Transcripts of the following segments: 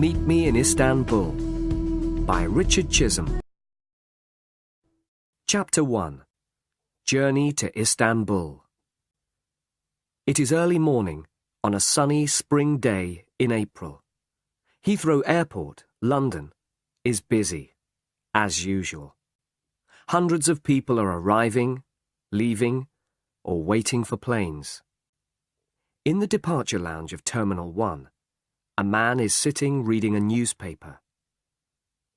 Meet Me in Istanbul by Richard Chisholm. Chapter 1. Journey to Istanbul. It is early morning on a sunny spring day in April. Heathrow Airport, London, is busy, as usual. Hundreds of people are arriving, leaving, or waiting for planes. In the departure lounge of Terminal 1, a man is sitting reading a newspaper.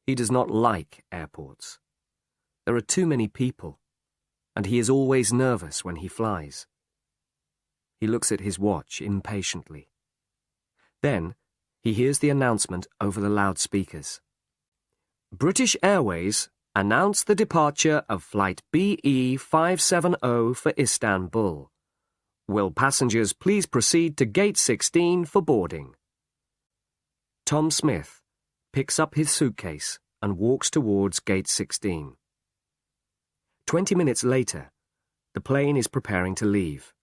He does not like airports. There are too many people, and he is always nervous when he flies. He looks at his watch impatiently. Then, he hears the announcement over the loudspeakers. British Airways announce the departure of Flight BE 570 for Istanbul. Will passengers please proceed to Gate 16 for boarding? Tom Smith picks up his suitcase and walks towards Gate 16. 20 minutes later, the plane is preparing to leave.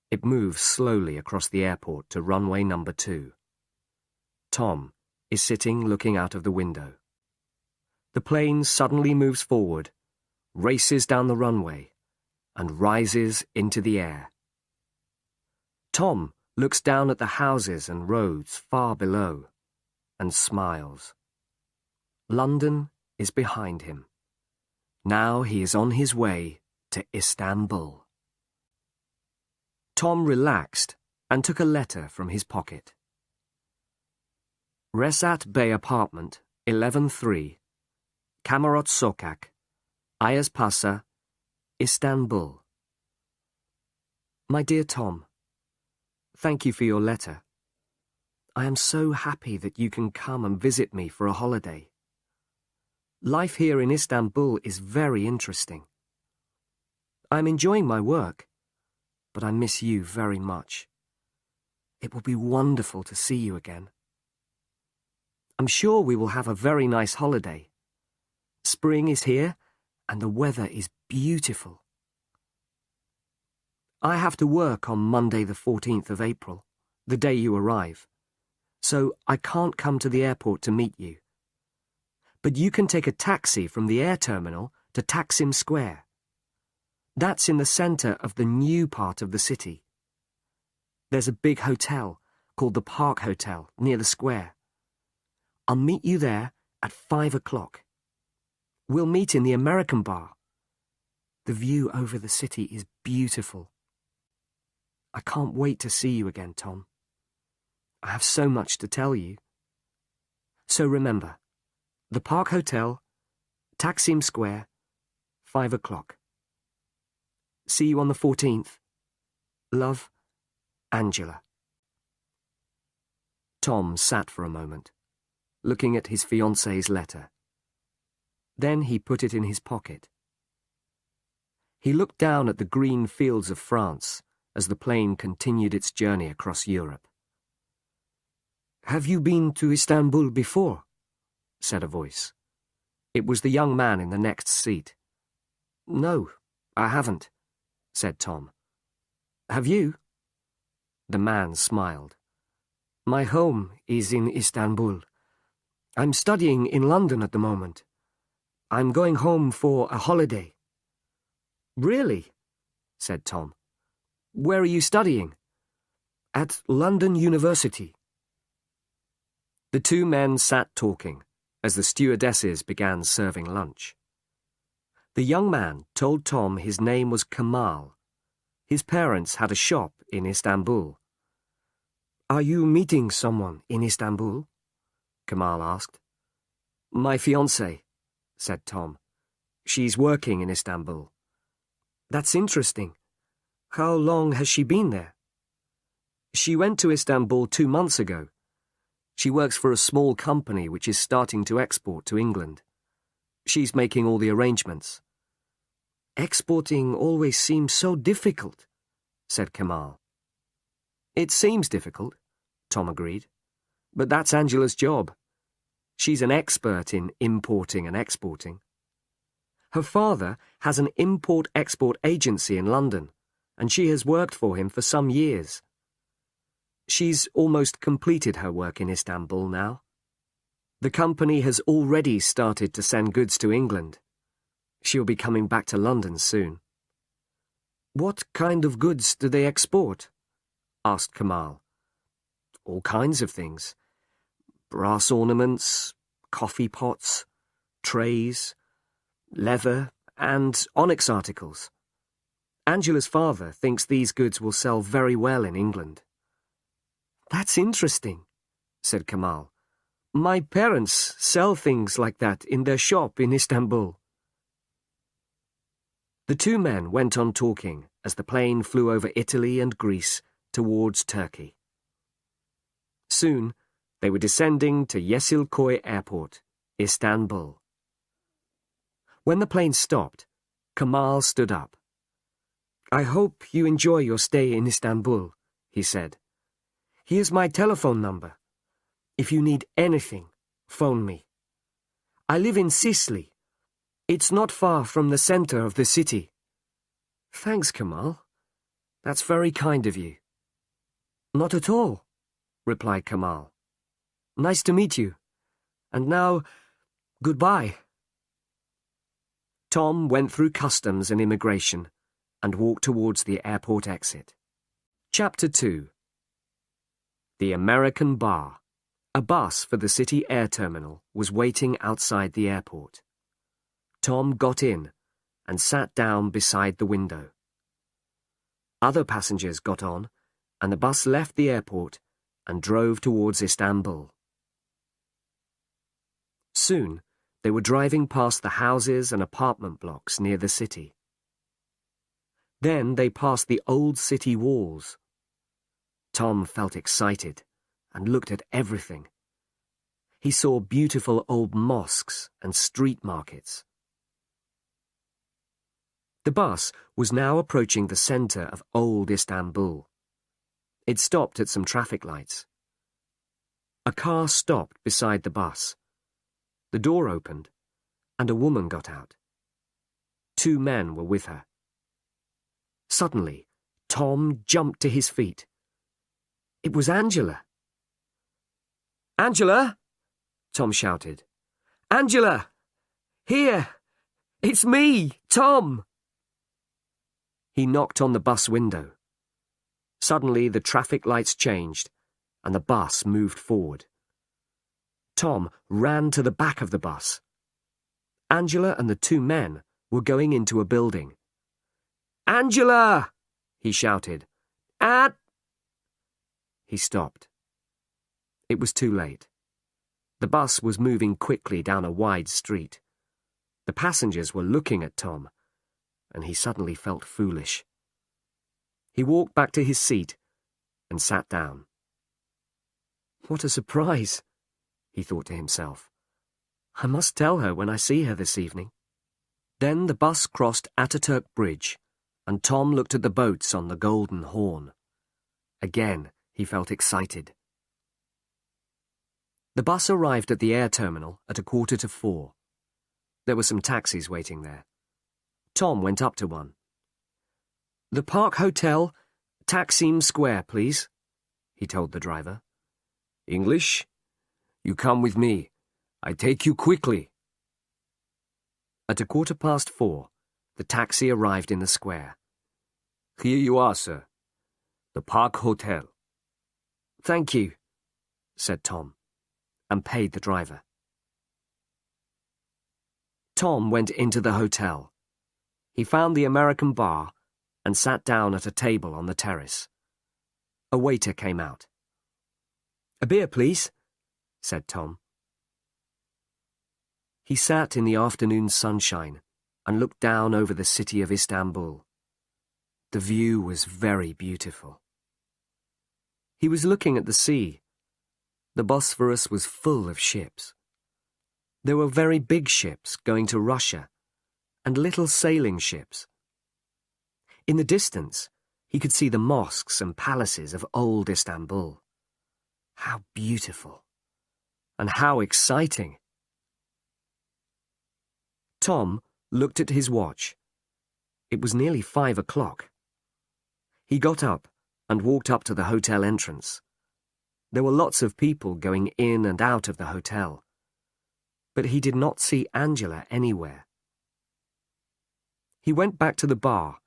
It moves slowly across the airport to runway number 2. Tom is sitting looking out of the window. The plane suddenly moves forward, races down the runway, and rises into the air. Tom looks down at the houses and roads far below and smiles. London is behind him. Now he is on his way to Istanbul. Tom relaxed and took a letter from his pocket. Resat Bey Apartment, 11-3, Kamarot Sokak, Ayazpasa, Istanbul. My dear Tom, thank you for your letter. I am so happy that you can come and visit me for a holiday. Life here in Istanbul is very interesting. I am enjoying my work, but I miss you very much. It will be wonderful to see you again. I'm sure we will have a very nice holiday. Spring is here, and the weather is beautiful. I have to work on Monday the 14th of April, the day you arrive, so I can't come to the airport to meet you. But you can take a taxi from the air terminal to Taksim Square. That's in the centre of the new part of the city. There's a big hotel called the Park Hotel near the square. I'll meet you there at 5 o'clock. We'll meet in the American bar. The view over the city is beautiful. I can't wait to see you again, Tom. I have so much to tell you. So remember, the Park Hotel, Taksim Square, 5 o'clock. See you on the 14th. Love, Angela. Tom sat for a moment, looking at his fiancée's letter. Then he put it in his pocket. He looked down at the green fields of France as the plane continued its journey across Europe. Have you been to Istanbul before? Said a voice. It was the young man in the next seat. No, I haven't, said Tom. Have you? The man smiled. My home is in Istanbul. I'm studying in London at the moment. I'm going home for a holiday. Really? Said Tom. Where are you studying? At London University. The two men sat talking as the stewardesses began serving lunch. The young man told Tom his name was Kemal. His parents had a shop in Istanbul. Are you meeting someone in Istanbul? Kemal asked. My fiancée, said Tom. She's working in Istanbul. That's interesting. How long has she been there? She went to Istanbul 2 months ago. She works for a small company which is starting to export to England. She's making all the arrangements. Exporting always seems so difficult, said Kemal. It seems difficult, Tom agreed. But that's Angela's job. She's an expert in importing and exporting. Her father has an import-export agency in London, and she has worked for him for some years. She's almost completed her work in Istanbul now. The company has already started to send goods to England. She'll be coming back to London soon. What kind of goods do they export? Asked Kamal. All kinds of things. Brass ornaments, coffee pots, trays, leather, and onyx articles. Angela's father thinks these goods will sell very well in England. That's interesting, said Kamal. My parents sell things like that in their shop in Istanbul. The two men went on talking as the plane flew over Italy and Greece towards Turkey. Soon, they were descending to Yeşilköy Airport, Istanbul. When the plane stopped, Kamal stood up. I hope you enjoy your stay in Istanbul, he said. Here's my telephone number. If you need anything, phone me. I live in Sicily. It's not far from the center of the city. Thanks, Kamal. That's very kind of you. Not at all, replied Kamal. Nice to meet you. And now, goodbye. Tom went through customs and immigration and walked towards the airport exit. Chapter 2. The American Bar. A bus for the city air terminal was waiting outside the airport. Tom got in and sat down beside the window. Other passengers got on, and the bus left the airport and drove towards Istanbul. Soon, they were driving past the houses and apartment blocks near the city. Then they passed the old city walls. Tom felt excited and looked at everything. He saw beautiful old mosques and street markets. The bus was now approaching the center of old Istanbul. It stopped at some traffic lights. A car stopped beside the bus. The door opened, and a woman got out. Two men were with her. Suddenly, Tom jumped to his feet. It was Angela. Angela! Tom shouted. Angela! Here! It's me, Tom! He knocked on the bus window. Suddenly, the traffic lights changed, and the bus moved forward. Tom ran to the back of the bus. Angela and the two men were going into a building. Angela! He shouted. He stopped. It was too late. The bus was moving quickly down a wide street. The passengers were looking at Tom, and he suddenly felt foolish. He walked back to his seat and sat down. What a surprise, he thought to himself. I must tell her when I see her this evening. Then the bus crossed Ataturk Bridge, and Tom looked at the boats on the Golden Horn. Again, he felt excited. The bus arrived at the air terminal at 4:15. There were some taxis waiting there. Tom went up to one. The Park Hotel, Taksim Square, please, he told the driver. English? You come with me. I take you quickly. At 4:15, the taxi arrived in the square. Here you are, sir. The Park Hotel. Thank you, said Tom, and paid the driver. Tom went into the hotel. He found the American bar and sat down at a table on the terrace. A waiter came out. A beer, please, said Tom. He sat in the afternoon sunshine and looked down over the city of Istanbul. The view was very beautiful. He was looking at the sea. The Bosphorus was full of ships. There were very big ships going to Russia and little sailing ships. In the distance, he could see the mosques and palaces of old Istanbul. How beautiful! And how exciting! Tom looked at his watch. It was nearly 5 o'clock. He got up and walked up to the hotel entrance. There were lots of people going in and out of the hotel. but he did not see Angela anywhere. He went back to the bar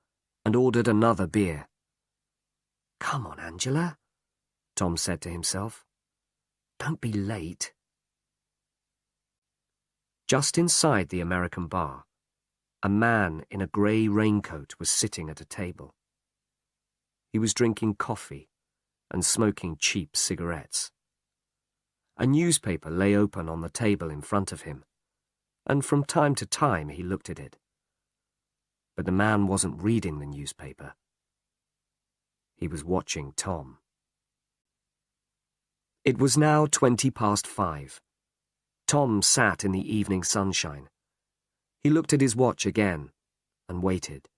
and ordered another beer. "Come on, Angela," Tom said to himself. "Don't be late." Just inside the American bar, a man in a grey raincoat was sitting at a table. He was drinking coffee and smoking cheap cigarettes. A newspaper lay open on the table in front of him, and from time to time he looked at it. But the man wasn't reading the newspaper. He was watching Tom. It was now 5:20. Tom sat in the evening sunshine. He looked at his watch again and waited.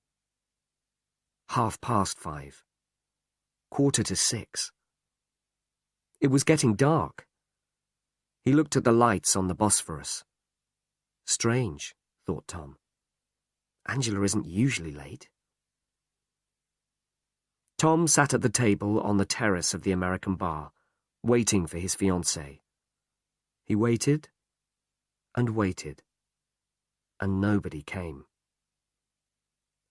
5:30. 5:45. It was getting dark. He looked at the lights on the Bosphorus. Strange, thought Tom. Angela isn't usually late. Tom sat at the table on the terrace of the American bar, waiting for his fiancée. He waited and waited, and nobody came.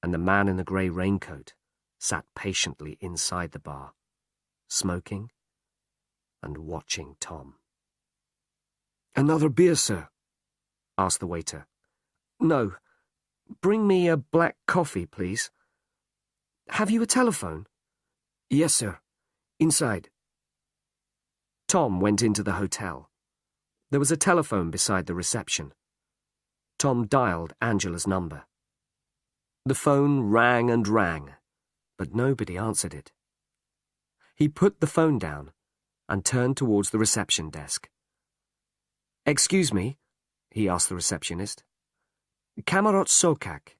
And the man in the grey raincoat sat patiently inside the bar, smoking and watching Tom. "Another beer, sir?" asked the waiter. "No. Bring me a black coffee, please." "Have you a telephone?" "Yes, sir. Inside." Tom went into the hotel. There was a telephone beside the reception. Tom dialed Angela's number. The phone rang and rang, but nobody answered it. He put the phone down and turned towards the reception desk. "Excuse me," he asked the receptionist. "Kamarot Sokak.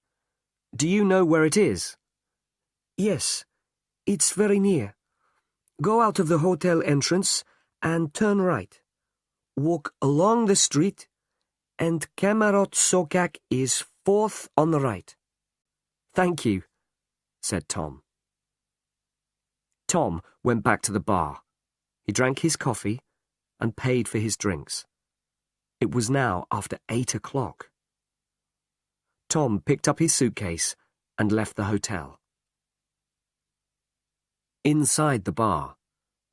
Do you know where it is?" "Yes, it's very near. Go out of the hotel entrance and turn right. Walk along the street, and Kamarot Sokak is 4th on the right." "Thank you," said Tom. Tom went back to the bar. He drank his coffee and paid for his drinks. It was now after 8 o'clock. Tom picked up his suitcase and left the hotel. Inside the bar,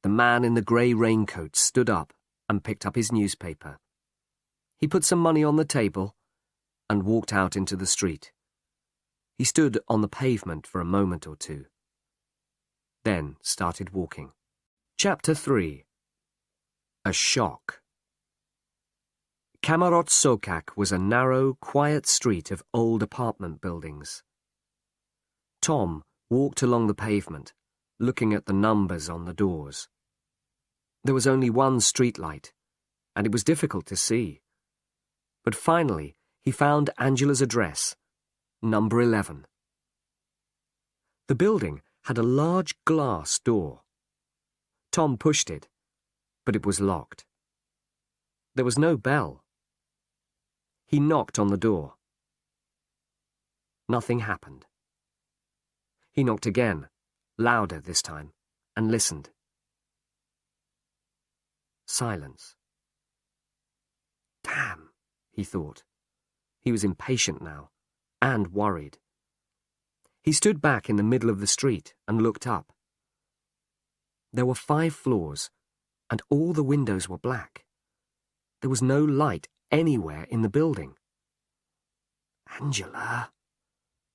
the man in the grey raincoat stood up and picked up his newspaper. He put some money on the table and walked out into the street. He stood on the pavement for a moment or two, then started walking. Chapter 3. A Shock. Kamarot Sokak was a narrow, quiet street of old apartment buildings. Tom walked along the pavement, looking at the numbers on the doors. There was only one street light, and it was difficult to see. But finally, he found Angela's address, number 11. The building had a large glass door. Tom pushed it, but it was locked. There was no bell. He knocked on the door. Nothing happened. He knocked again, louder this time, and listened. Silence. Damn, he thought. He was impatient now, and worried. He stood back in the middle of the street and looked up. There were 5 floors, and all the windows were black. There was no light anywhere in the building. "Angela,"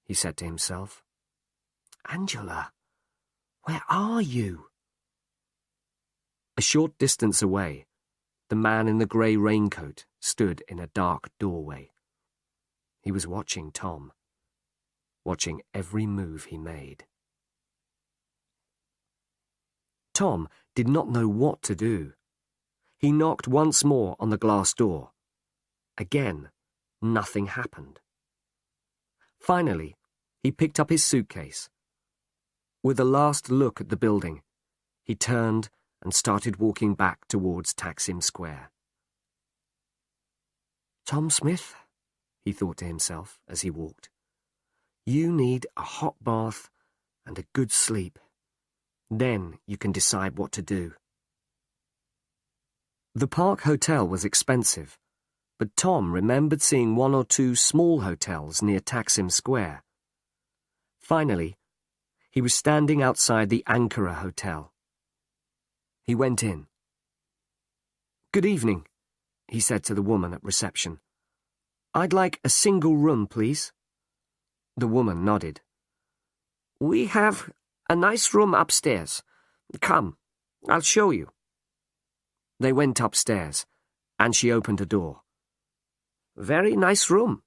he said to himself. "Angela, where are you?" A short distance away, the man in the grey raincoat stood in a dark doorway. He was watching Tom, watching every move he made. Tom did not know what to do. He knocked once more on the glass door. Again, nothing happened. Finally, he picked up his suitcase. With a last look at the building, he turned and started walking back towards Taksim Square. "Tom Smith," he thought to himself as he walked, "you need a hot bath and a good sleep. Then you can decide what to do." The Park Hotel was expensive, but Tom remembered seeing one or two small hotels near Taksim Square. Finally, he was standing outside the Ankara Hotel. He went in. "Good evening," he said to the woman at reception. "I'd like a single room, please." The woman nodded. "We have a nice room upstairs. Come, I'll show you." They went upstairs, and she opened a door. "Very nice room,"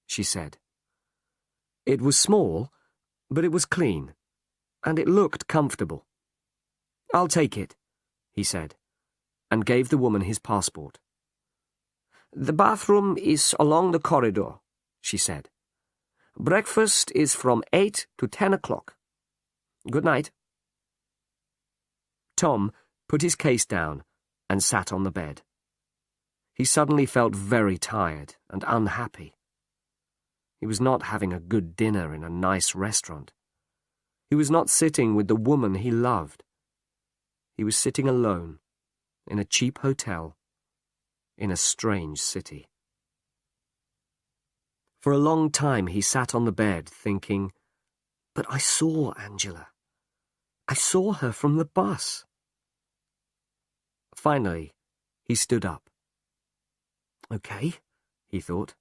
she said. It was small, but it was clean, and it looked comfortable. "I'll take it," he said, and gave the woman his passport. "The bathroom is along the corridor," she said. "Breakfast is from 8 to 10 o'clock. Good night." Tom put his case down and sat on the bed. He suddenly felt very tired and unhappy. He was not having a good dinner in a nice restaurant. He was not sitting with the woman he loved. He was sitting alone, in a cheap hotel, in a strange city. For a long time he sat on the bed thinking, "But I saw Angela. I saw her from the bus." Finally, he stood up. "Okay," he thought.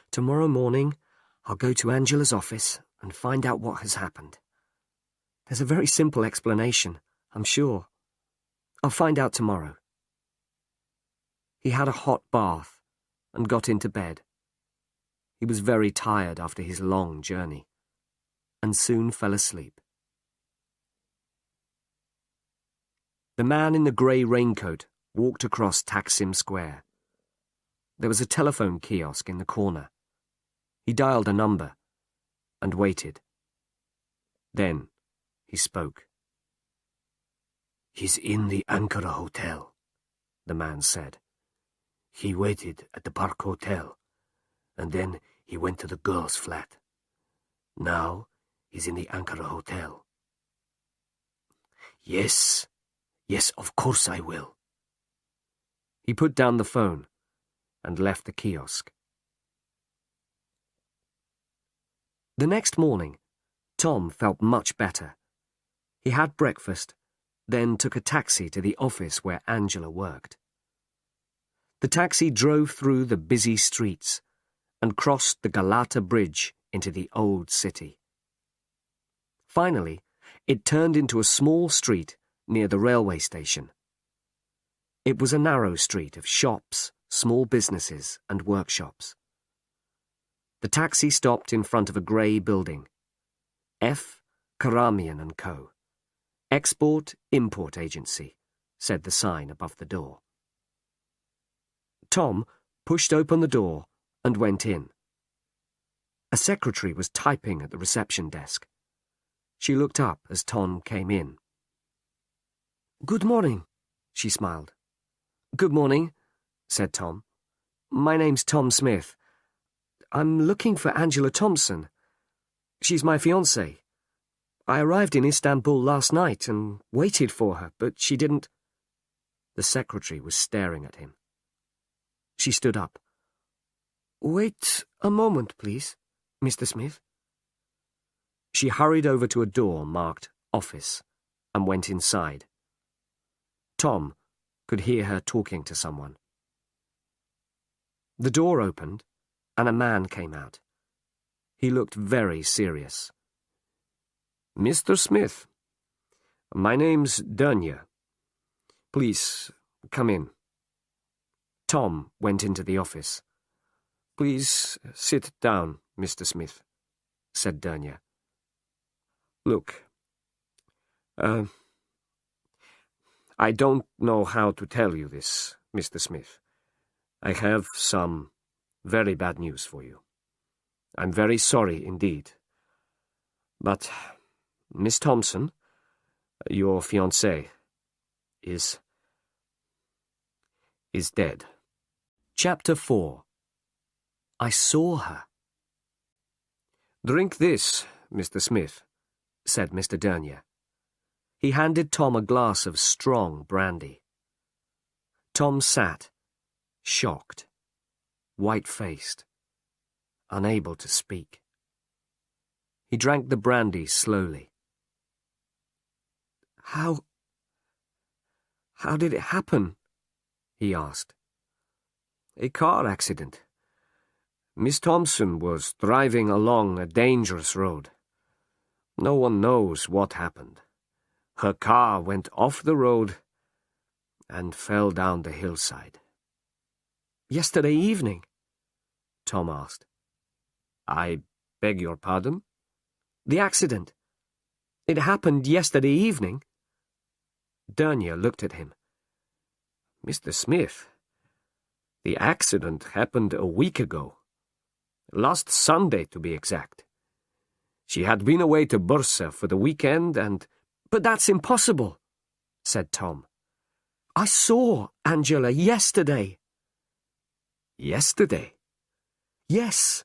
"Tomorrow morning, I'll go to Angela's office and find out what has happened. There's a very simple explanation, I'm sure. I'll find out tomorrow." He had a hot bath and got into bed. He was very tired after his long journey, and soon fell asleep. The man in the grey raincoat walked across Taksim Square. There was a telephone kiosk in the corner. He dialed a number and waited. Then he spoke. "He's in the Ankara Hotel," the man said. "He waited at the Park Hotel, and then he went to the girl's flat. Now he's in the Ankara Hotel." Yes, of course I will." He put down the phone and left the kiosk. The next morning, Tom felt much better. He had breakfast, then took a taxi to the office where Angela worked. The taxi drove through the busy streets and crossed the Galata Bridge into the old city. Finally, it turned into a small street near the railway station. It was a narrow street of shops, small businesses, and workshops. The taxi stopped in front of a grey building. F. Karamian & Co. Export-Import Agency, said the sign above the door. Tom pushed open the door and went in. A secretary was typing at the reception desk. She looked up as Tom came in. "Good morning," she smiled. "Good morning," said Tom. "My name's Tom Smith. I'm looking for Angela Thompson. She's my fiancée. I arrived in Istanbul last night and waited for her, but she didn't—" The secretary was staring at him. She stood up. "Wait a moment, please, Mr. Smith." She hurried over to a door marked Office and went inside. Tom could hear her talking to someone. The door opened and a man came out. He looked very serious. "Mr. Smith, my name's Dunya. Please, come in." Tom went into the office. "Please sit down, Mr. Smith," said Dunya. "Look, I don't know how to tell you this, Mr. Smith. I have some very bad news for you. I'm very sorry indeed. But Miss Thompson, your fiancée, is dead." Chapter 4. I saw her. "Drink this, Mr. Smith," said Mr. Dunya. He handed Tom a glass of strong brandy. Tom sat, shocked. white-faced, unable to speak. He drank the brandy slowly. How did it happen? He asked. A car accident. Miss Thompson was driving along a dangerous road. No one knows what happened. Her car went off the road and fell down the hillside. Yesterday evening? Tom asked. I beg your pardon? The accident. It happened yesterday evening? Dernier looked at him. Mr. Smith, the accident happened a week ago. Last Sunday, to be exact. She had been away to Bursa for the weekend and... But that's impossible, said Tom. I saw Angela yesterday. Yesterday? Yes.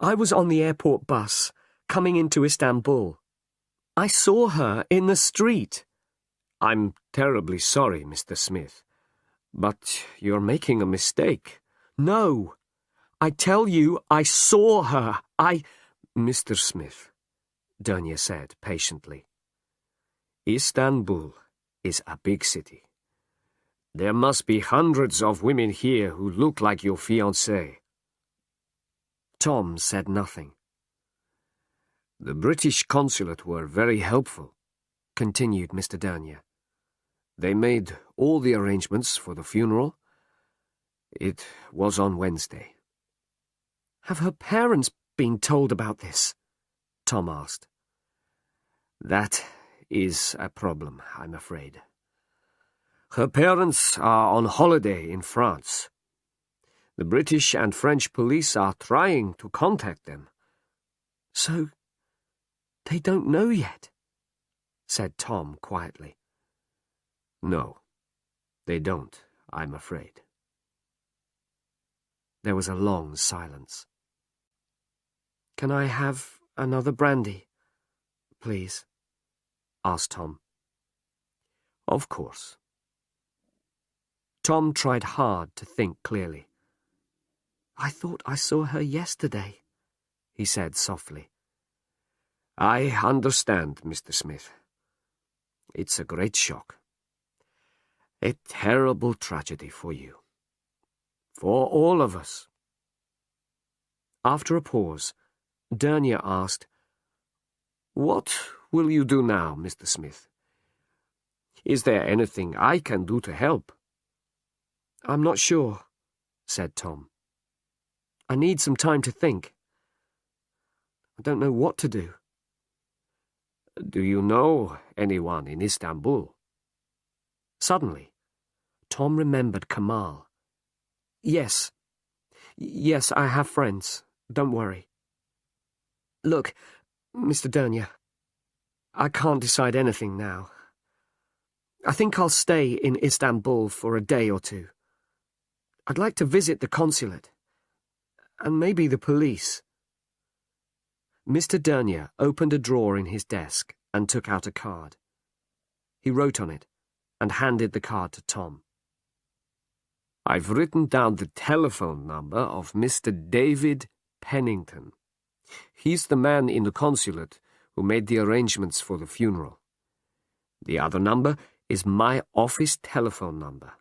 I was on the airport bus, coming into Istanbul. I saw her in the street. I'm terribly sorry, Mr. Smith, but you're making a mistake. No. I tell you, I saw her. Mr. Smith, Dernier said patiently. Istanbul is a big city. There must be hundreds of women here who look like your fiancée. Tom said nothing. The British consulate were very helpful, continued Mr. Dernier. They made all the arrangements for the funeral. It was on Wednesday. Have her parents been told about this? Tom asked. That is a problem, I'm afraid. Her parents are on holiday in France. The British and French police are trying to contact them. So, they don't know yet, said Tom quietly. No, they don't, I'm afraid. There was a long silence. Can I have another brandy, please? Asked Tom. Of course. Tom tried hard to think clearly. I thought I saw her yesterday, he said softly. I understand, Mr. Smith. It's a great shock. A terrible tragedy for you. For all of us. After a pause, Dernier asked, What will you do now, Mr. Smith? Is there anything I can do to help? I'm not sure, said Tom. I need some time to think. I don't know what to do. Do you know anyone in Istanbul? Suddenly, Tom remembered Kamal. Yes, I have friends. Don't worry. Look, Mr. Dernier, I can't decide anything now. I think I'll stay in Istanbul for a day or two. I'd like to visit the consulate, and maybe the police. Mr. Dernier opened a drawer in his desk and took out a card. He wrote on it and handed the card to Tom. I've written down the telephone number of Mr. David Pennington. He's the man in the consulate who made the arrangements for the funeral. The other number is my office telephone number.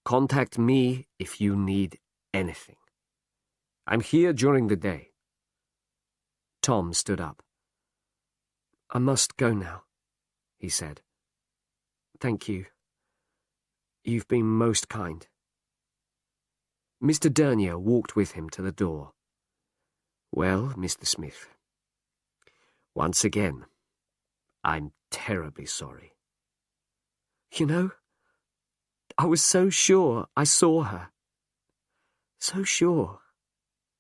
Contact me if you need anything. I'm here during the day. Tom stood up. I must go now, he said. Thank you. You've been most kind. Mr. Dernier walked with him to the door. Well, Mr. Smith, once again, I'm terribly sorry. You know, I was so sure I saw her. So sure,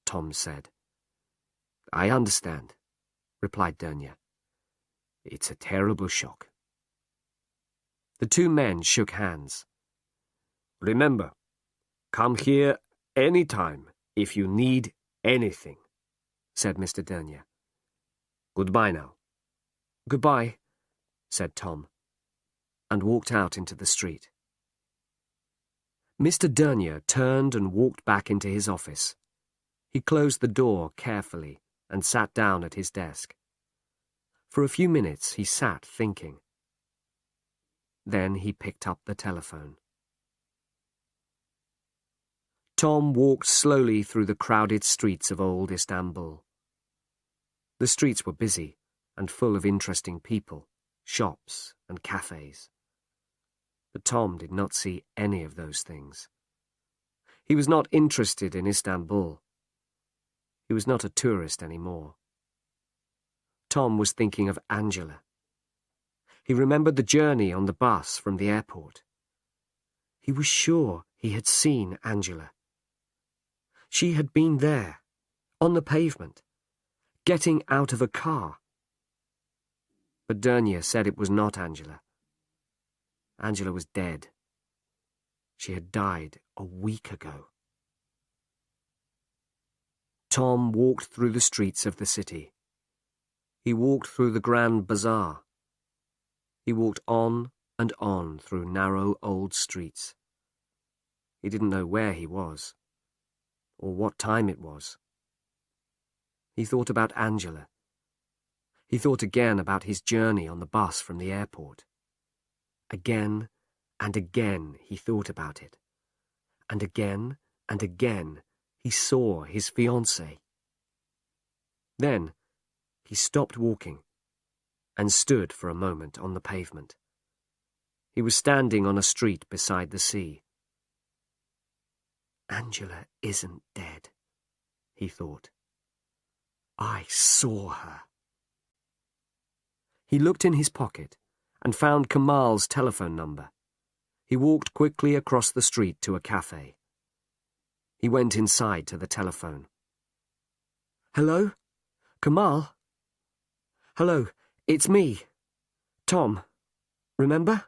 Tom said. I understand, replied Dernier. It's a terrible shock. The two men shook hands. Remember, come here any time if you need anything, said Mr. Dernier. Goodbye now. Goodbye, said Tom, and walked out into the street. Mr. Dernier turned and walked back into his office. He closed the door carefully and sat down at his desk. For a few minutes he sat thinking. Then he picked up the telephone. Tom walked slowly through the crowded streets of old Istanbul. The streets were busy and full of interesting people, shops and cafes. But Tom did not see any of those things. He was not interested in Istanbul. He was not a tourist anymore. Tom was thinking of Angela. He remembered the journey on the bus from the airport. He was sure he had seen Angela. She had been there, on the pavement, getting out of a car. But Dernier said it was not Angela. Angela was dead. She had died a week ago. Tom walked through the streets of the city. He walked through the Grand Bazaar. He walked on and on through narrow old streets. He didn't know where he was, or what time it was. He thought about Angela. He thought again about his journey on the bus from the airport. Again and again he thought about it. And again he saw his fiancée. Then he stopped walking and stood for a moment on the pavement. He was standing on a street beside the sea. Angela isn't dead, he thought. I saw her. He looked in his pocket and found Kamal's telephone number. He walked quickly across the street to a cafe. He went inside to the telephone. Hello? Kamal? Hello, it's me. Tom. Remember?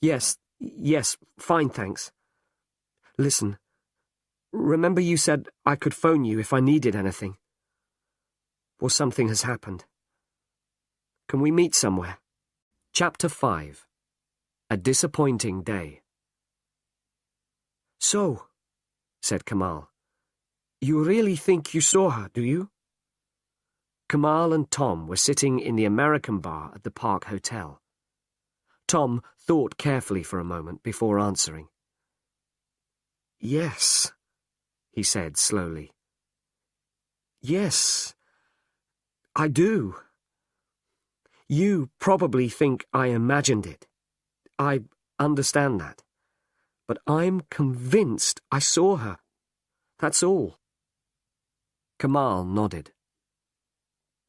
Yes, fine, thanks. Listen, remember you said I could phone you if I needed anything? Or something has happened. Can we meet somewhere? Chapter 5. A Disappointing Day. So, said Kamal, you really think you saw her, do you? Kamal and Tom were sitting in the American bar at the Park Hotel. Tom thought carefully for a moment before answering. Yes, he said slowly. Yes, I do. You probably think I imagined it. I understand that. But I'm convinced I saw her. That's all. Kamal nodded.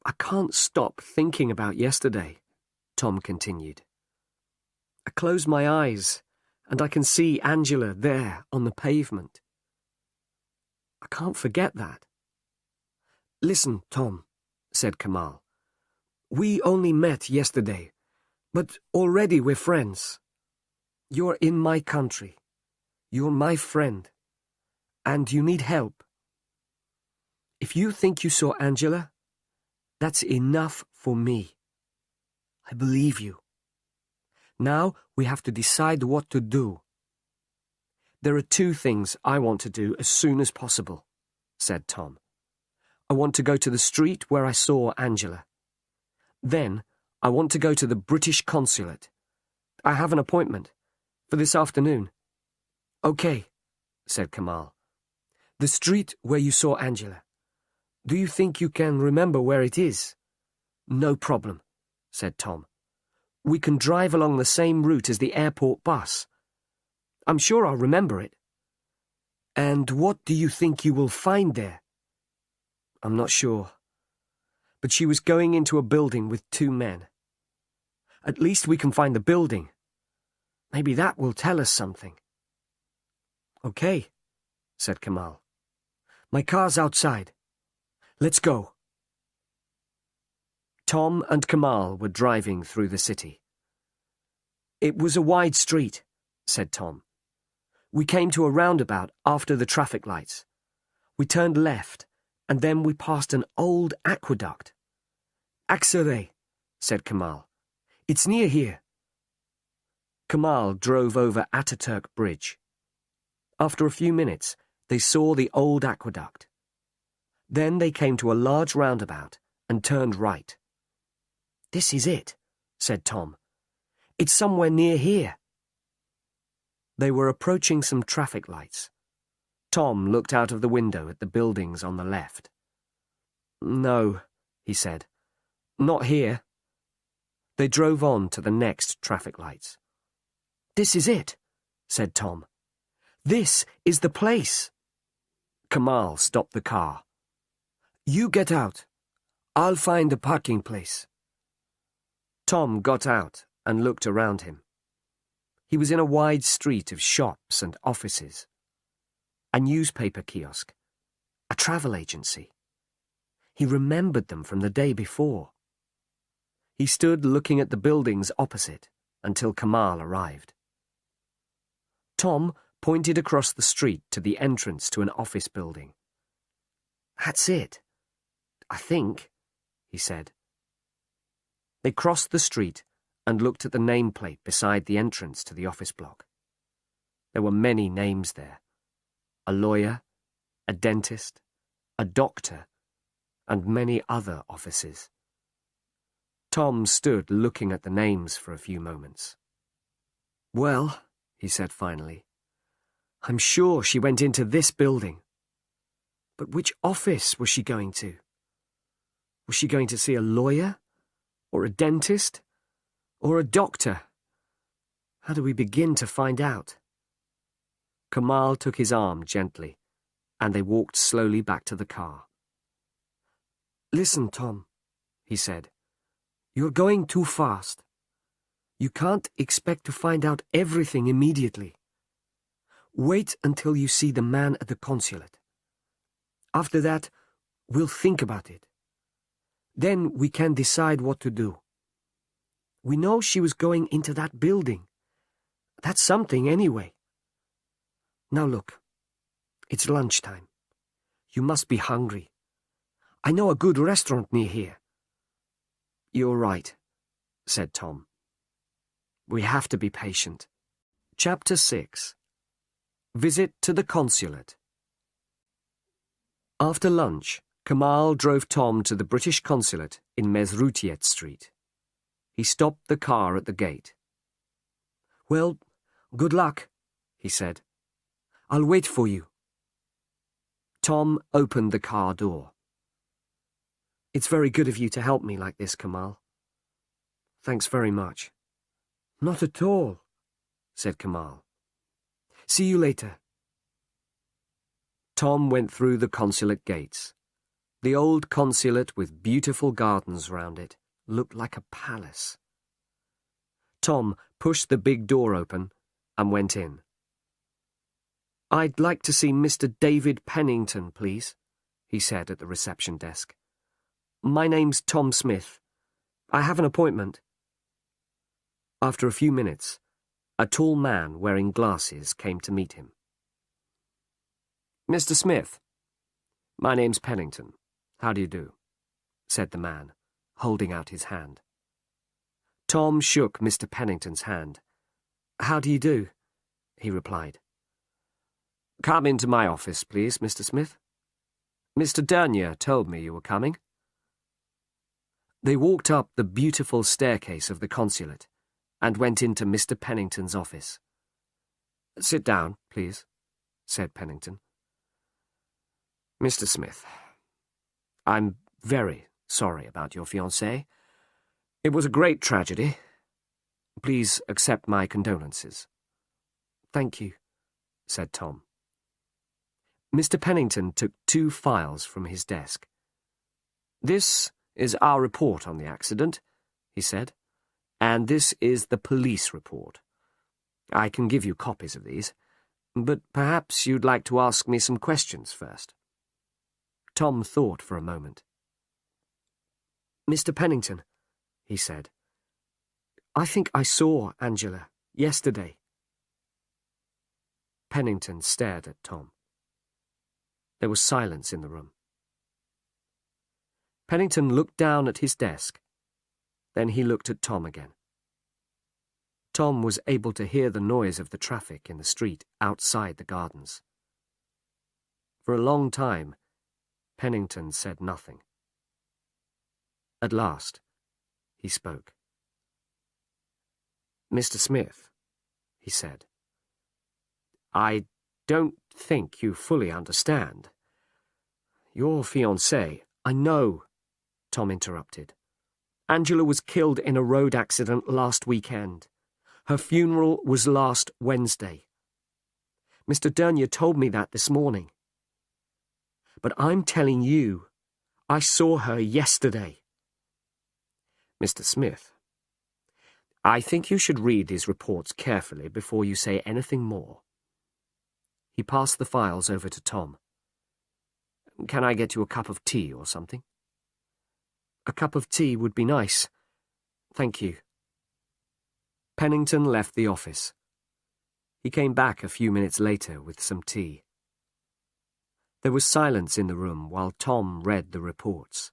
I can't stop thinking about yesterday, Tom continued. I close my eyes and I can see Angela there on the pavement. I can't forget that. Listen, Tom, said Kamal. We only met yesterday, but already we're friends. You're in my country. You're my friend. And you need help. If you think you saw Angela, that's enough for me. I believe you. Now we have to decide what to do. There are two things I want to do as soon as possible, said Tom. I want to go to the street where I saw Angela. Then I want to go to the British consulate. I have an appointment for this afternoon. Okay, said Kamal. The street where you saw Angela. Do you think you can remember where it is? No problem, said Tom. We can drive along the same route as the airport bus. I'm sure I'll remember it. And what do you think you will find there? I'm not sure. But she was going into a building with two men. At least we can find the building. Maybe that will tell us something. Okay, said Kamal. My car's outside. Let's go. Tom and Kamal were driving through the city. It was a wide street, said Tom. We came to a roundabout after the traffic lights. We turned left, and then we passed an old aqueduct. Aksarayh, said Kamal. It's near here. Kamal drove over Ataturk Bridge. After a few minutes, they saw the old aqueduct. Then they came to a large roundabout and turned right. "This is it," said Tom. "It's somewhere near here." They were approaching some traffic lights. Tom looked out of the window at the buildings on the left. "No," he said. "Not here." They drove on to the next traffic lights. "This is it," said Tom. "This is the place." Kamal stopped the car. "You get out. I'll find a parking place." Tom got out and looked around him. He was in a wide street of shops and offices. A newspaper kiosk. A travel agency. He remembered them from the day before. He stood looking at the buildings opposite until Kamal arrived. Tom pointed across the street to the entrance to an office building. "That's it, I think," he said. They crossed the street and looked at the nameplate beside the entrance to the office block. There were many names there. A lawyer, a dentist, a doctor, and many other offices. Tom stood looking at the names for a few moments. "Well," he said finally, "I'm sure she went into this building. But which office was she going to? Was she going to see a lawyer? Or a dentist? Or a doctor? How do we begin to find out?" Kamal took his arm gently, and they walked slowly back to the car. "Listen, Tom," he said. "You're going too fast. You can't expect to find out everything immediately. Wait until you see the man at the consulate. After that, we'll think about it. Then we can decide what to do. We know she was going into that building. That's something anyway. Now look, it's lunchtime. You must be hungry. I know a good restaurant near here." "You're right," said Tom. "We have to be patient." Chapter 6. Visit to the Consulate. After lunch, Kamal drove Tom to the British Consulate in Mesrutiet Street. He stopped the car at the gate. "Well, good luck," he said. "I'll wait for you." Tom opened the car door. "It's very good of you to help me like this, Kamal." "Thanks very much." "Not at all," said Kamal. "See you later." Tom went through the consulate gates. The old consulate with beautiful gardens round it looked like a palace. Tom pushed the big door open and went in. "I'd like to see Mr. David Pennington, please," he said at the reception desk. "My name's Tom Smith. I have an appointment." After a few minutes, a tall man wearing glasses came to meet him. "Mr. Smith, my name's Pennington. How do you do?" said the man, holding out his hand. Tom shook Mr. Pennington's hand. "How do you do?" he replied. "Come into my office, please, Mr. Smith. Mr. Dernier told me you were coming." They walked up the beautiful staircase of the consulate and went into Mr. Pennington's office. "Sit down, please," said Pennington. "Mr. Smith, I'm very sorry about your fiancée. It was a great tragedy. Please accept my condolences." "Thank you," said Tom. Mr. Pennington took 2 files from his desk. "This is our report on the accident," he said, "and this is the police report. I can give you copies of these, but perhaps you'd like to ask me some questions first." Tom thought for a moment. "Mr. Pennington," he said, "I think I saw Angela yesterday." Pennington stared at Tom. There was silence in the room. Pennington looked down at his desk. Then he looked at Tom again. Tom was able to hear the noise of the traffic in the street outside the gardens. For a long time, Pennington said nothing. At last, he spoke. "Mr. Smith," he said, "I don't think you fully understand. Your fiancée—" "I know," Tom interrupted. "Angela was killed in a road accident last weekend. Her funeral was last Wednesday. Mr. Dernier told me that this morning. But I'm telling you, I saw her yesterday." "Mr. Smith, I think you should read these reports carefully before you say anything more." He passed the files over to Tom. "Can I get you a cup of tea or something?" "A cup of tea would be nice. Thank you." Pennington left the office. He came back a few minutes later with some tea. There was silence in the room while Tom read the reports.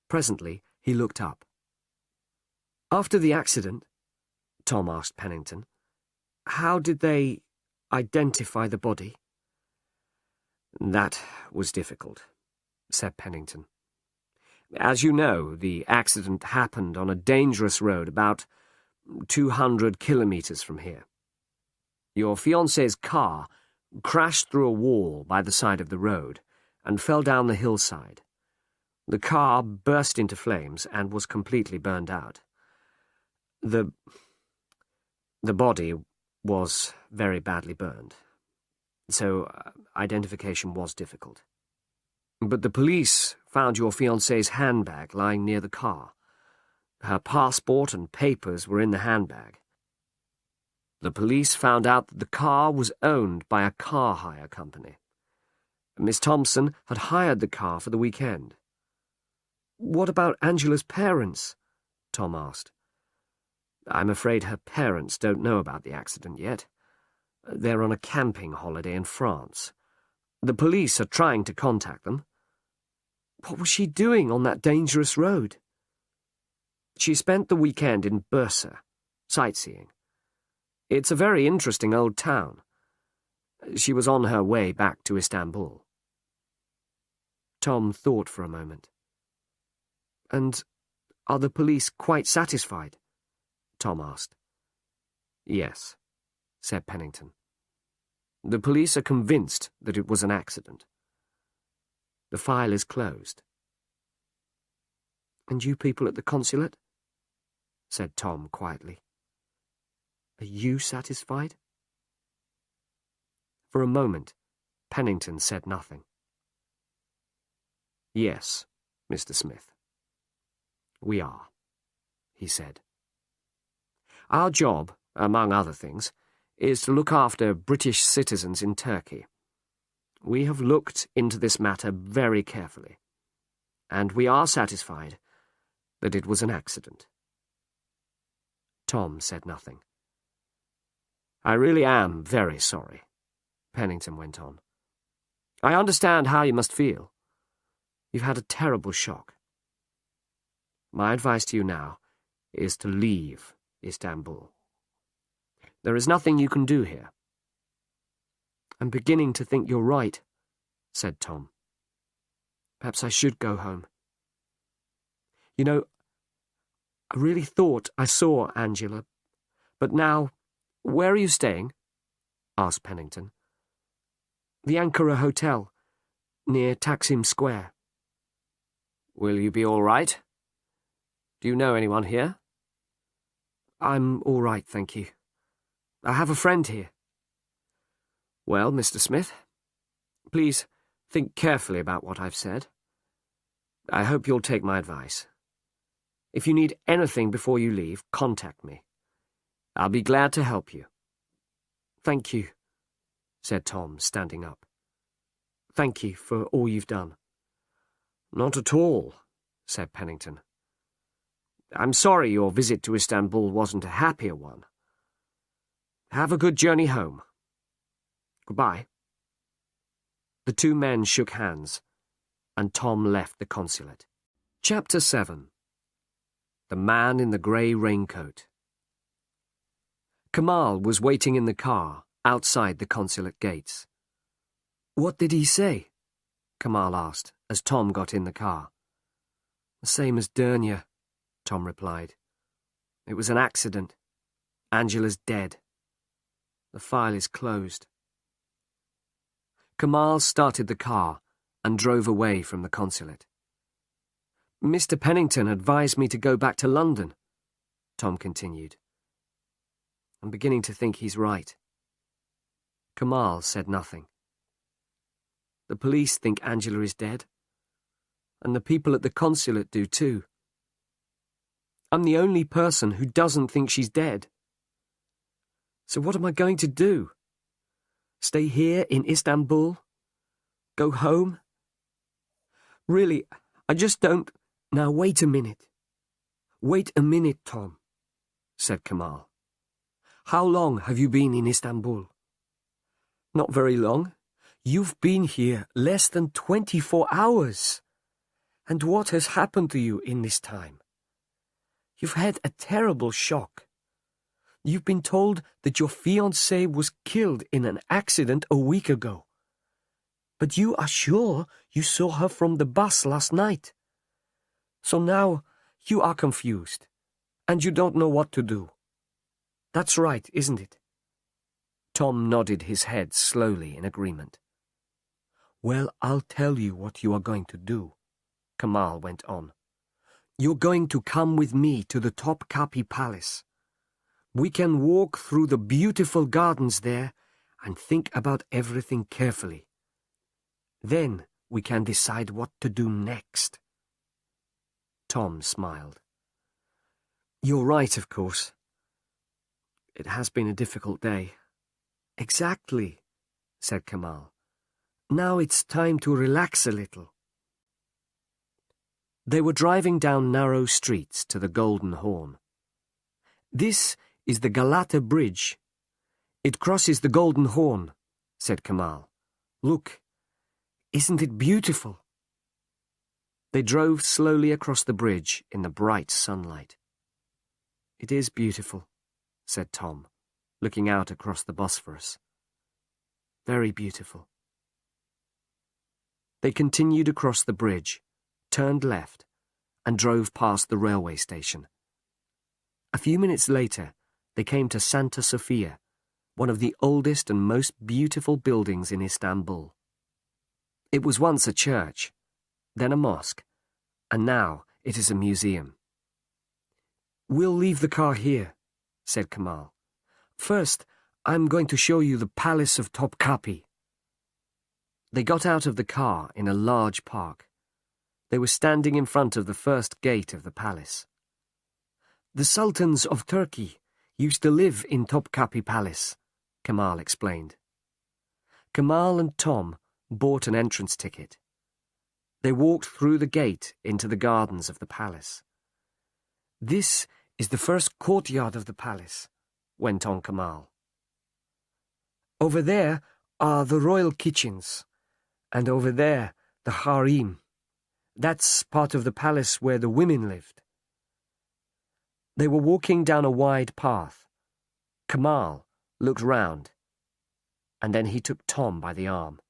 Presently, he looked up. "After the accident," Tom asked Pennington, "how did they identify the body?" "That was difficult," said Pennington. "As you know, the accident happened on a dangerous road about 200 kilometers from here. Your fiancée's car crashed through a wall by the side of the road and fell down the hillside. The car burst into flames and was completely burned out. The body was very badly burned, so identification was difficult. But the police found your fiancée's handbag lying near the car. Her passport and papers were in the handbag. The police found out that the car was owned by a car hire company. Miss Thompson had hired the car for the weekend." "What about Angela's parents?" Tom asked. "I'm afraid her parents don't know about the accident yet. They're on a camping holiday in France. The police are trying to contact them." "What was she doing on that dangerous road?" "She spent the weekend in Bursa, sightseeing. It's a very interesting old town. She was on her way back to Istanbul." Tom thought for a moment. "And are the police quite satisfied?" Tom asked. "Yes," said Pennington. "The police are convinced that it was an accident. The file is closed." "And you people at the consulate?" said Tom quietly. "Are you satisfied?" For a moment, Pennington said nothing. "Yes, Mr. Smith. We are," he said. "Our job, among other things, is to look after British citizens in Turkey. We have looked into this matter very carefully, and we are satisfied that it was an accident." Tom said nothing. "I really am very sorry," Pennington went on. "I understand how you must feel. You've had a terrible shock. My advice to you now is to leave Istanbul. There is nothing you can do here." "I'm beginning to think you're right," said Tom. "Perhaps I should go home. You know, I really thought I saw Angela, but now—" "Where are you staying?" asked Pennington. "The Ankara Hotel, near Taksim Square." "Will you be all right? Do you know anyone here?" "I'm all right, thank you. I have a friend here." "Well, Mr. Smith, please think carefully about what I've said. I hope you'll take my advice. If you need anything before you leave, contact me. I'll be glad to help you." "Thank you," said Tom, standing up. "Thank you for all you've done." "Not at all," said Pennington. "I'm sorry your visit to Istanbul wasn't a happier one. Have a good journey home. Goodbye." The two men shook hands, and Tom left the consulate. Chapter 7. The Man in the Grey Raincoat. Kamal was waiting in the car outside the consulate gates. "What did he say?" Kamal asked as Tom got in the car. "The same as Dernier," Tom replied. "It was an accident. Angela's dead. The file is closed." Kamal started the car and drove away from the consulate. "Mr. Pennington advised me to go back to London," Tom continued. "I'm beginning to think he's right." Kamal said nothing. "The police think Angela is dead, and the people at the consulate do too. I'm the only person who doesn't think she's dead. So what am I going to do? Stay here in Istanbul? Go home? Really, I just don't—" "Now wait a minute. Wait a minute, Tom," said Kamal. "How long have you been in Istanbul?" "Not very long. You've been here less than 24 hours. And what has happened to you in this time? You've had a terrible shock. You've been told that your fiancée was killed in an accident a week ago. But you are sure you saw her from the bus last night. So now you are confused, and you don't know what to do. That's right, isn't it?" Tom nodded his head slowly in agreement. "Well, I'll tell you what you are going to do," Kamal went on. "You're going to come with me to the Topkapi Palace. We can walk through the beautiful gardens there and think about everything carefully. Then we can decide what to do next." Tom smiled. "You're right, of course. It has been a difficult day." "Exactly," said Kamal. "Now it's time to relax a little." They were driving down narrow streets to the Golden Horn. "This is the Galata Bridge. It crosses the Golden Horn," said Kamal. "Look, isn't it beautiful?" They drove slowly across the bridge in the bright sunlight. "It is beautiful," said Tom, looking out across the Bosphorus. "Very beautiful." They continued across the bridge, turned left, and drove past the railway station. A few minutes later, they came to Santa Sofia, one of the oldest and most beautiful buildings in Istanbul. It was once a church, then a mosque, and now it is a museum. "We'll leave the car here," said Kamal. "First, I'm going to show you the Palace of Topkapi." They got out of the car in a large park. They were standing in front of the first gate of the palace. "The Sultans of Turkey used to live in Topkapi Palace," Kamal explained. Kamal and Tom bought an entrance ticket. They walked through the gate into the gardens of the palace. "This is the first courtyard of the palace," went on Kamal. "Over there are the royal kitchens, and over there the harem. That's part of the palace where the women lived." They were walking down a wide path. Kamal looked round, and then he took Tom by the arm.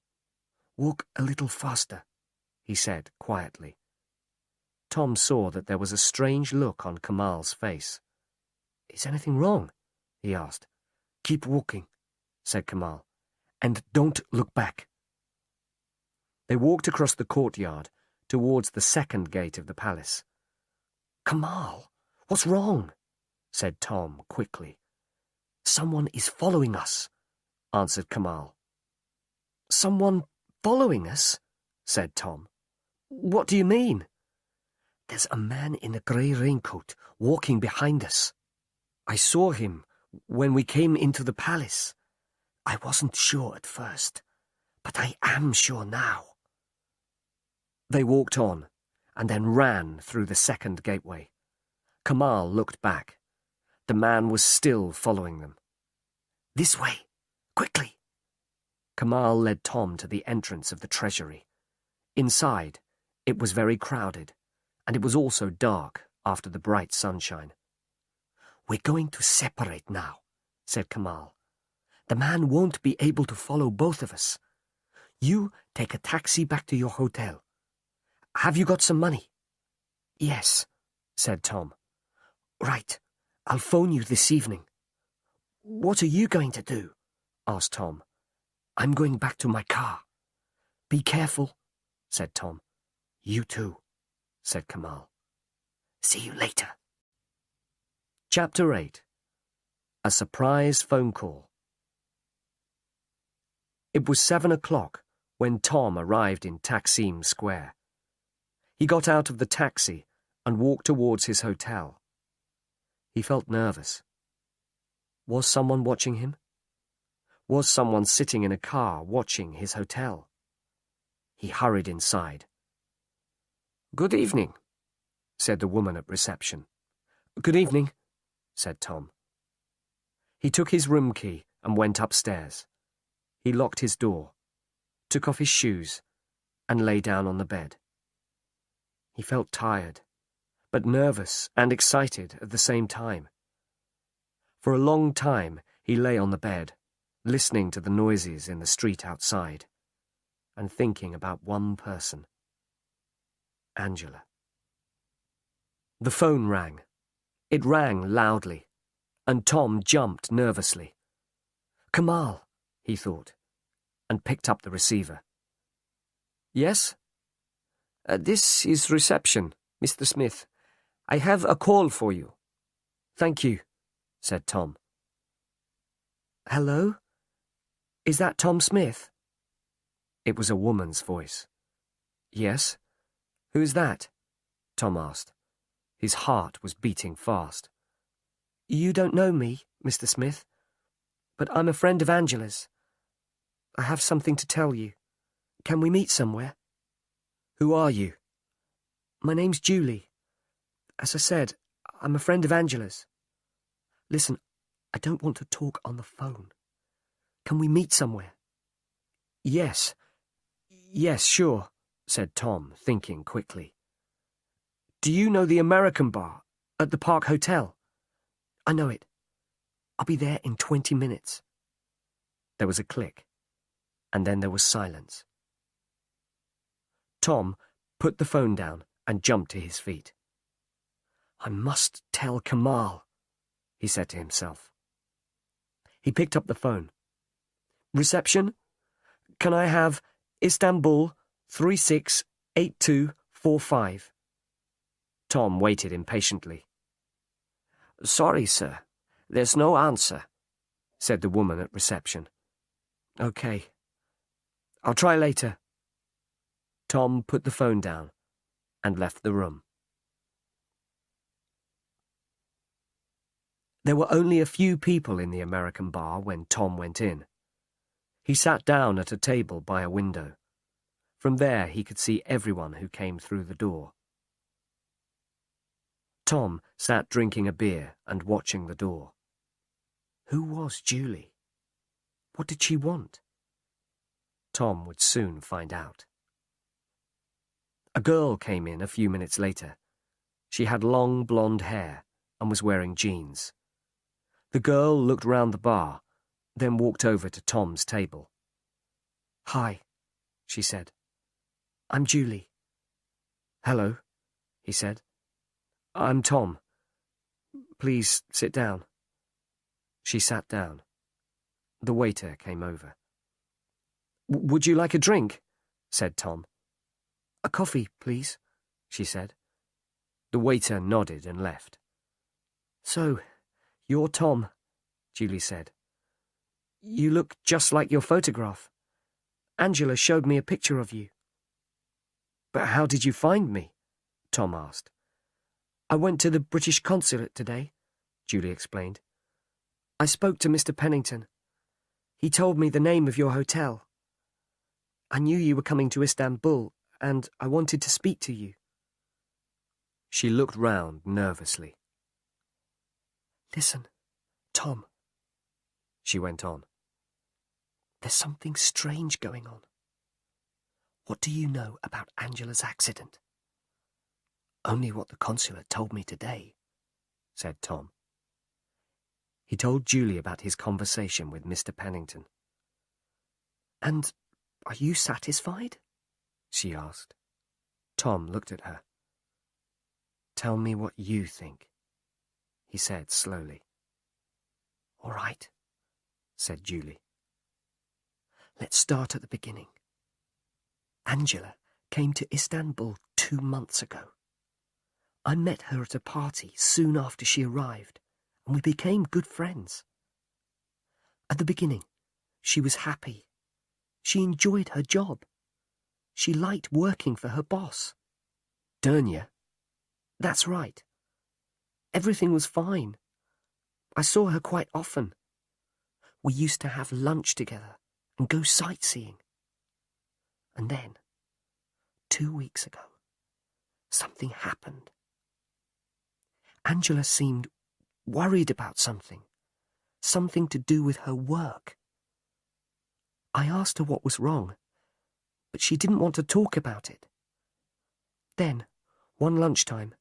"Walk a little faster," he said quietly. Tom saw that there was a strange look on Kamal's face. "Is anything wrong?" he asked. "Keep walking," said Kamal, "and don't look back." They walked across the courtyard towards the second gate of the palace. "Kamal, what's wrong?" said Tom quickly. "Someone is following us," answered Kamal. "Someone following us?" said Tom. "What do you mean?" "There's a man in a grey raincoat walking behind us. I saw him when we came into the palace. I wasn't sure at first, but I am sure now." They walked on, and then ran through the second gateway. Kamal looked back. The man was still following them. "This way! Quickly!" Kamal led Tom to the entrance of the treasury. Inside, it was very crowded, and it was also dark after the bright sunshine. "We're going to separate now," said Kamal. "The man won't be able to follow both of us. You take a taxi back to your hotel. Have you got some money?" "Yes," said Tom. "Right, I'll phone you this evening." "What are you going to do?" asked Tom. "I'm going back to my car." "Be careful," said Tom. "You too," said Kamal. "See you later." Chapter 8. A Surprise Phone Call. It was 7 o'clock when Tom arrived in Taksim Square. He got out of the taxi and walked towards his hotel. He felt nervous. Was someone watching him? Was someone sitting in a car watching his hotel? He hurried inside. "Good evening," said the woman at reception. "Good evening," said Tom. He took his room key and went upstairs. He locked his door, took off his shoes, and lay down on the bed. He felt tired, but nervous and excited at the same time. For a long time he lay on the bed, listening to the noises in the street outside, and thinking about one person. Angela. The phone rang. It rang loudly, and Tom jumped nervously. "Kamal," he thought, and picked up the receiver. "Yes? This is reception, Mr. Smith. I have a call for you." "Thank you," said Tom. "Hello? Is that Tom Smith?" It was a woman's voice. "Yes? Who's that?" Tom asked. His heart was beating fast. "You don't know me, Mr. Smith, but I'm a friend of Angela's. I have something to tell you. Can we meet somewhere?" "Who are you?" "My name's Julie. As I said, I'm a friend of Angela's. Listen, I don't want to talk on the phone. Can we meet somewhere?" Yes, sure," said Tom, thinking quickly. "Do you know the American bar at the Park Hotel?" "I know it. I'll be there in 20 minutes. There was a click, and then there was silence. Tom put the phone down and jumped to his feet. "I must tell Kamal," he said to himself. He picked up the phone. "Reception? Can I have Istanbul 368245? Tom waited impatiently. "Sorry, sir. There's no answer," said the woman at reception. "Okay. I'll try later." Tom put the phone down and left the room. There were only a few people in the American bar when Tom went in. He sat down at a table by a window. From there he could see everyone who came through the door. Tom sat drinking a beer and watching the door. Who was Julie? What did she want? Tom would soon find out. A girl came in a few minutes later. She had long blonde hair and was wearing jeans. The girl looked round the bar, then walked over to Tom's table. "Hi," she said. "I'm Julie." "Hello," he said. "I'm Tom. Please sit down." She sat down. The waiter came over. "Would you like a drink?" said Tom. "A coffee, please," she said. The waiter nodded and left. "So, you're Tom," Julie said. "You look just like your photograph. Angela showed me a picture of you." "But how did you find me?" Tom asked. "I went to the British consulate today," Julie explained. "I spoke to Mr. Pennington. He told me the name of your hotel. I knew you were coming to Istanbul, and I wanted to speak to you." She looked round nervously. "Listen, Tom," she went on. "There's something strange going on. What do you know about Angela's accident?" "Only what the consulate told me today," said Tom. He told Julie about his conversation with Mr. Pennington. "And are you satisfied?" she asked. Tom looked at her. "Tell me what you think," he said slowly. "All right," said Julie. "Let's start at the beginning. Angela came to Istanbul 2 months ago. I met her at a party soon after she arrived, and we became good friends. At the beginning, she was happy. She enjoyed her job. She liked working for her boss. Dernia. That's right. Everything was fine. I saw her quite often. We used to have lunch together and go sightseeing. And then, 2 weeks ago, something happened. Angela seemed worried about something to do with her work. I asked her what was wrong, but she didn't want to talk about it. Then, one lunchtime,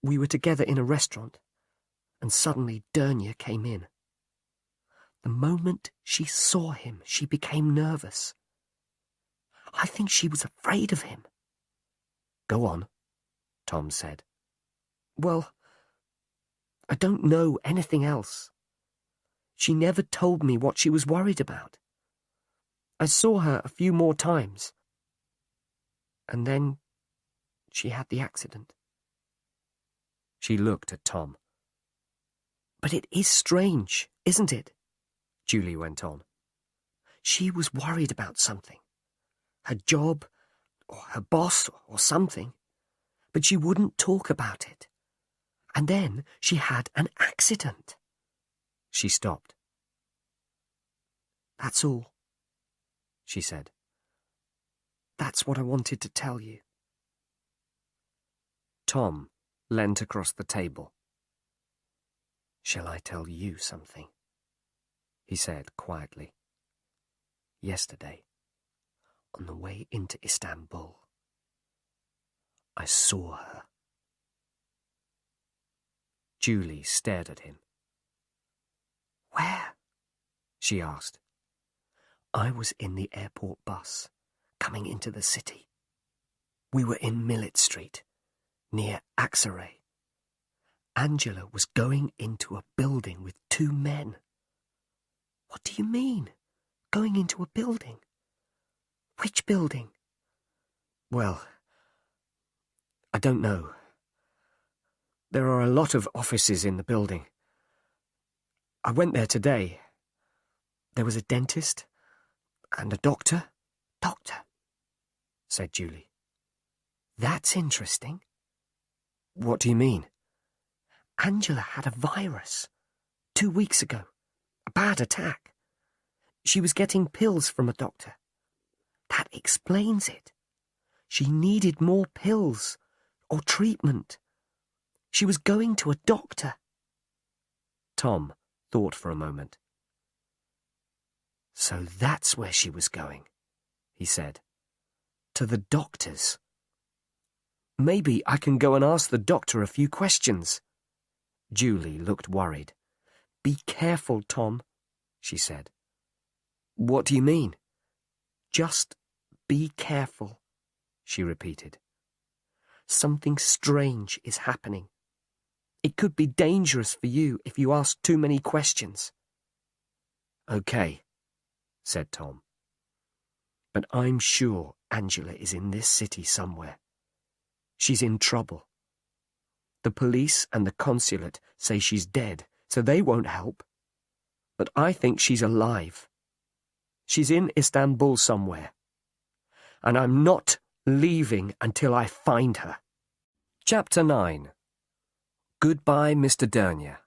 we were together in a restaurant, and suddenly Dernia came in. The moment she saw him, she became nervous. I think she was afraid of him." "Go on," Tom said. "Well, I don't know anything else. She never told me what she was worried about. I saw her a few more times. And then she had the accident." She looked at Tom. "But it is strange, isn't it?" Julie went on. "She was worried about something. Her job, or her boss, or something. But she wouldn't talk about it. And then she had an accident." She stopped. "That's all," she said. "That's what I wanted to tell you." Tom leant across the table. "Shall I tell you something?" he said quietly. "Yesterday, on the way into Istanbul, I saw her." Julie stared at him. "Where?" she asked. "I was in the airport bus, coming into the city. We were in Millet Street, near Aksaray. Angela was going into a building with 2 men." "What do you mean, going into a building? Which building?" "Well, I don't know. There are a lot of offices in the building. I went there today. There was a dentist and a doctor." "Doctor," said Julie. "That's interesting." "What do you mean?" "Angela had a virus 2 weeks ago, a bad attack. She was getting pills from a doctor. That explains it. She needed more pills or treatment. She was going to a doctor." Tom thought for a moment. "So that's where she was going," he said. "To the doctor's. Maybe I can go and ask the doctor a few questions." Julie looked worried. "Be careful, Tom," she said. "What do you mean?" "Just be careful," she repeated. "Something strange is happening. It could be dangerous for you if you ask too many questions." "Okay," said Tom. "But I'm sure Angela is in this city somewhere. She's in trouble. The police and the consulate say she's dead, so they won't help. But I think she's alive. She's in Istanbul somewhere. And I'm not leaving until I find her." Chapter 9. Goodbye, Mr. Dernia.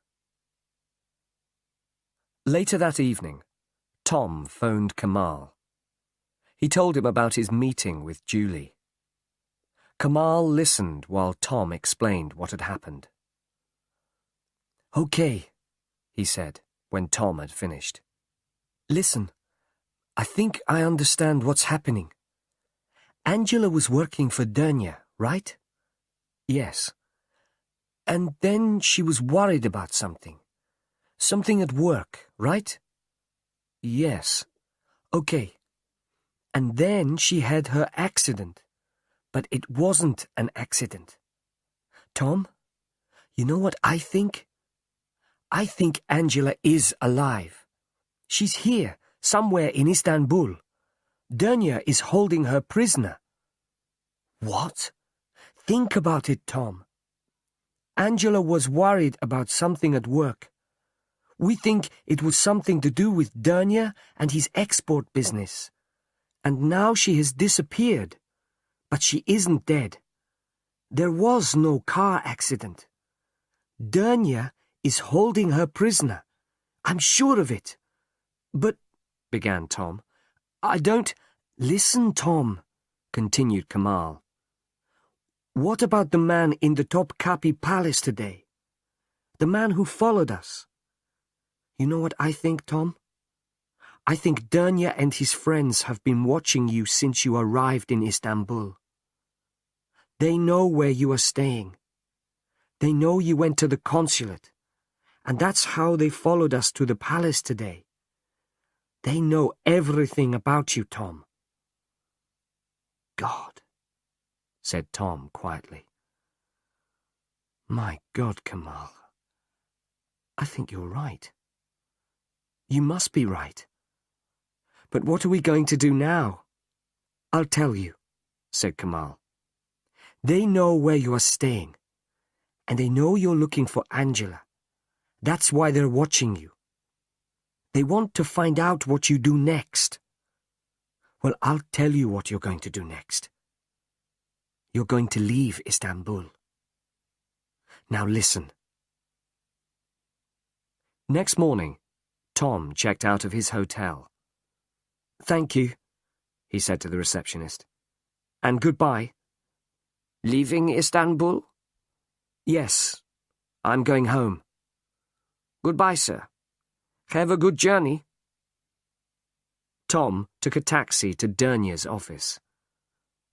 Later that evening, Tom phoned Kamal. He told him about his meeting with Julie. Kamal listened while Tom explained what had happened. "Okay," he said when Tom had finished. "Listen, I think I understand what's happening. Angela was working for Dernia, right?" "Yes." "And then she was worried about something. Something at work, right? Yes. Okay. And then she had her accident. But it wasn't an accident. Tom, you know what I think? I think Angela is alive. She's here, somewhere in Istanbul. Dunya is holding her prisoner. What? Think about it, Tom. Angela was worried about something at work. We think it was something to do with Dunya and his export business. And now she has disappeared. But she isn't dead. There was no car accident. Dunya is holding her prisoner. I'm sure of it. But, began Tom. I don't... Listen, Tom, continued Kamal. What about the man in the Topkapi Palace today? The man who followed us? You know what I think, Tom? I think Dunya and his friends have been watching you since you arrived in Istanbul. They know where you are staying. They know you went to the consulate, and that's how they followed us to the palace today. They know everything about you, Tom. God, said Tom quietly. My God, Kamal. I think you're right. You must be right. But what are we going to do now? I'll tell you, said Kamal. They know where you are staying, and they know you're looking for Angela. That's why they're watching you. They want to find out what you do next. Well, I'll tell you what you're going to do next. You're going to leave Istanbul. Now listen. Next morning, Tom checked out of his hotel. Thank you, he said to the receptionist. And goodbye. Leaving Istanbul? Yes, I'm going home. Goodbye, sir. Have a good journey. Tom took a taxi to Dunya's office.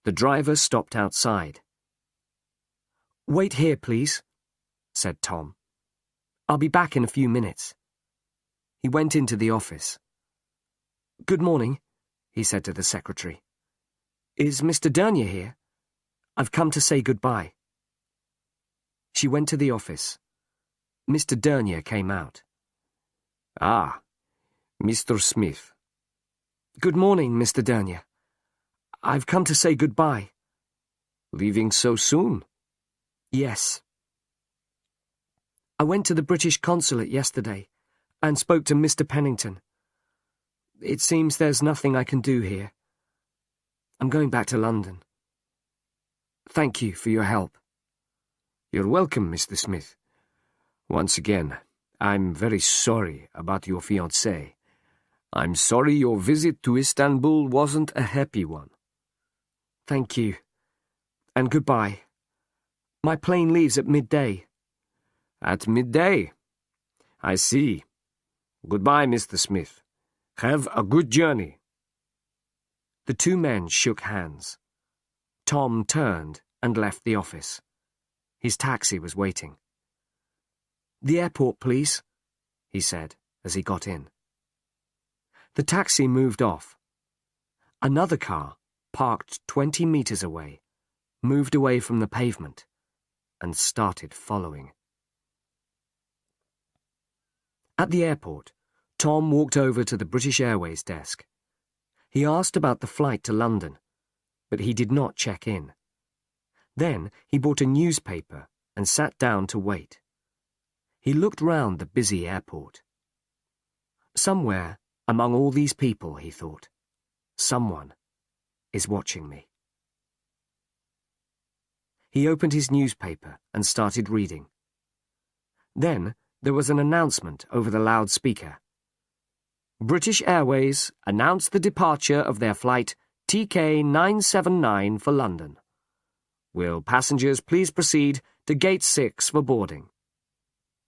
The driver stopped outside. Wait here, please, said Tom. I'll be back in a few minutes. He went into the office. Good morning, he said to the secretary. Is Mr. Dunya here? I've come to say goodbye. She went to the office. Mr. Dunya came out. Ah, Mr. Smith. Good morning, Mr. Dunya. I've come to say goodbye. Leaving so soon? Yes. I went to the British consulate yesterday and spoke to Mr. Pennington. It seems there's nothing I can do here. I'm going back to London. Thank you for your help. You're welcome, Mr. Smith. Once again, I'm very sorry about your fiancée. I'm sorry your visit to Istanbul wasn't a happy one. Thank you. And goodbye. My plane leaves at midday. At midday? I see. Goodbye, Mr. Smith. Have a good journey. The two men shook hands. Tom turned and left the office. His taxi was waiting. The airport, please, he said as he got in. The taxi moved off. Another car, parked 20 meters away, moved away from the pavement and started following. At the airport, Tom walked over to the British Airways desk. He asked about the flight to London, but he did not check in. Then he bought a newspaper and sat down to wait. He looked round the busy airport. Somewhere among all these people, he thought, someone is watching me. He opened his newspaper and started reading. Then there was an announcement over the loudspeaker. British Airways announced the departure of their flight TK979 for London. Will passengers please proceed to Gate 6 for boarding?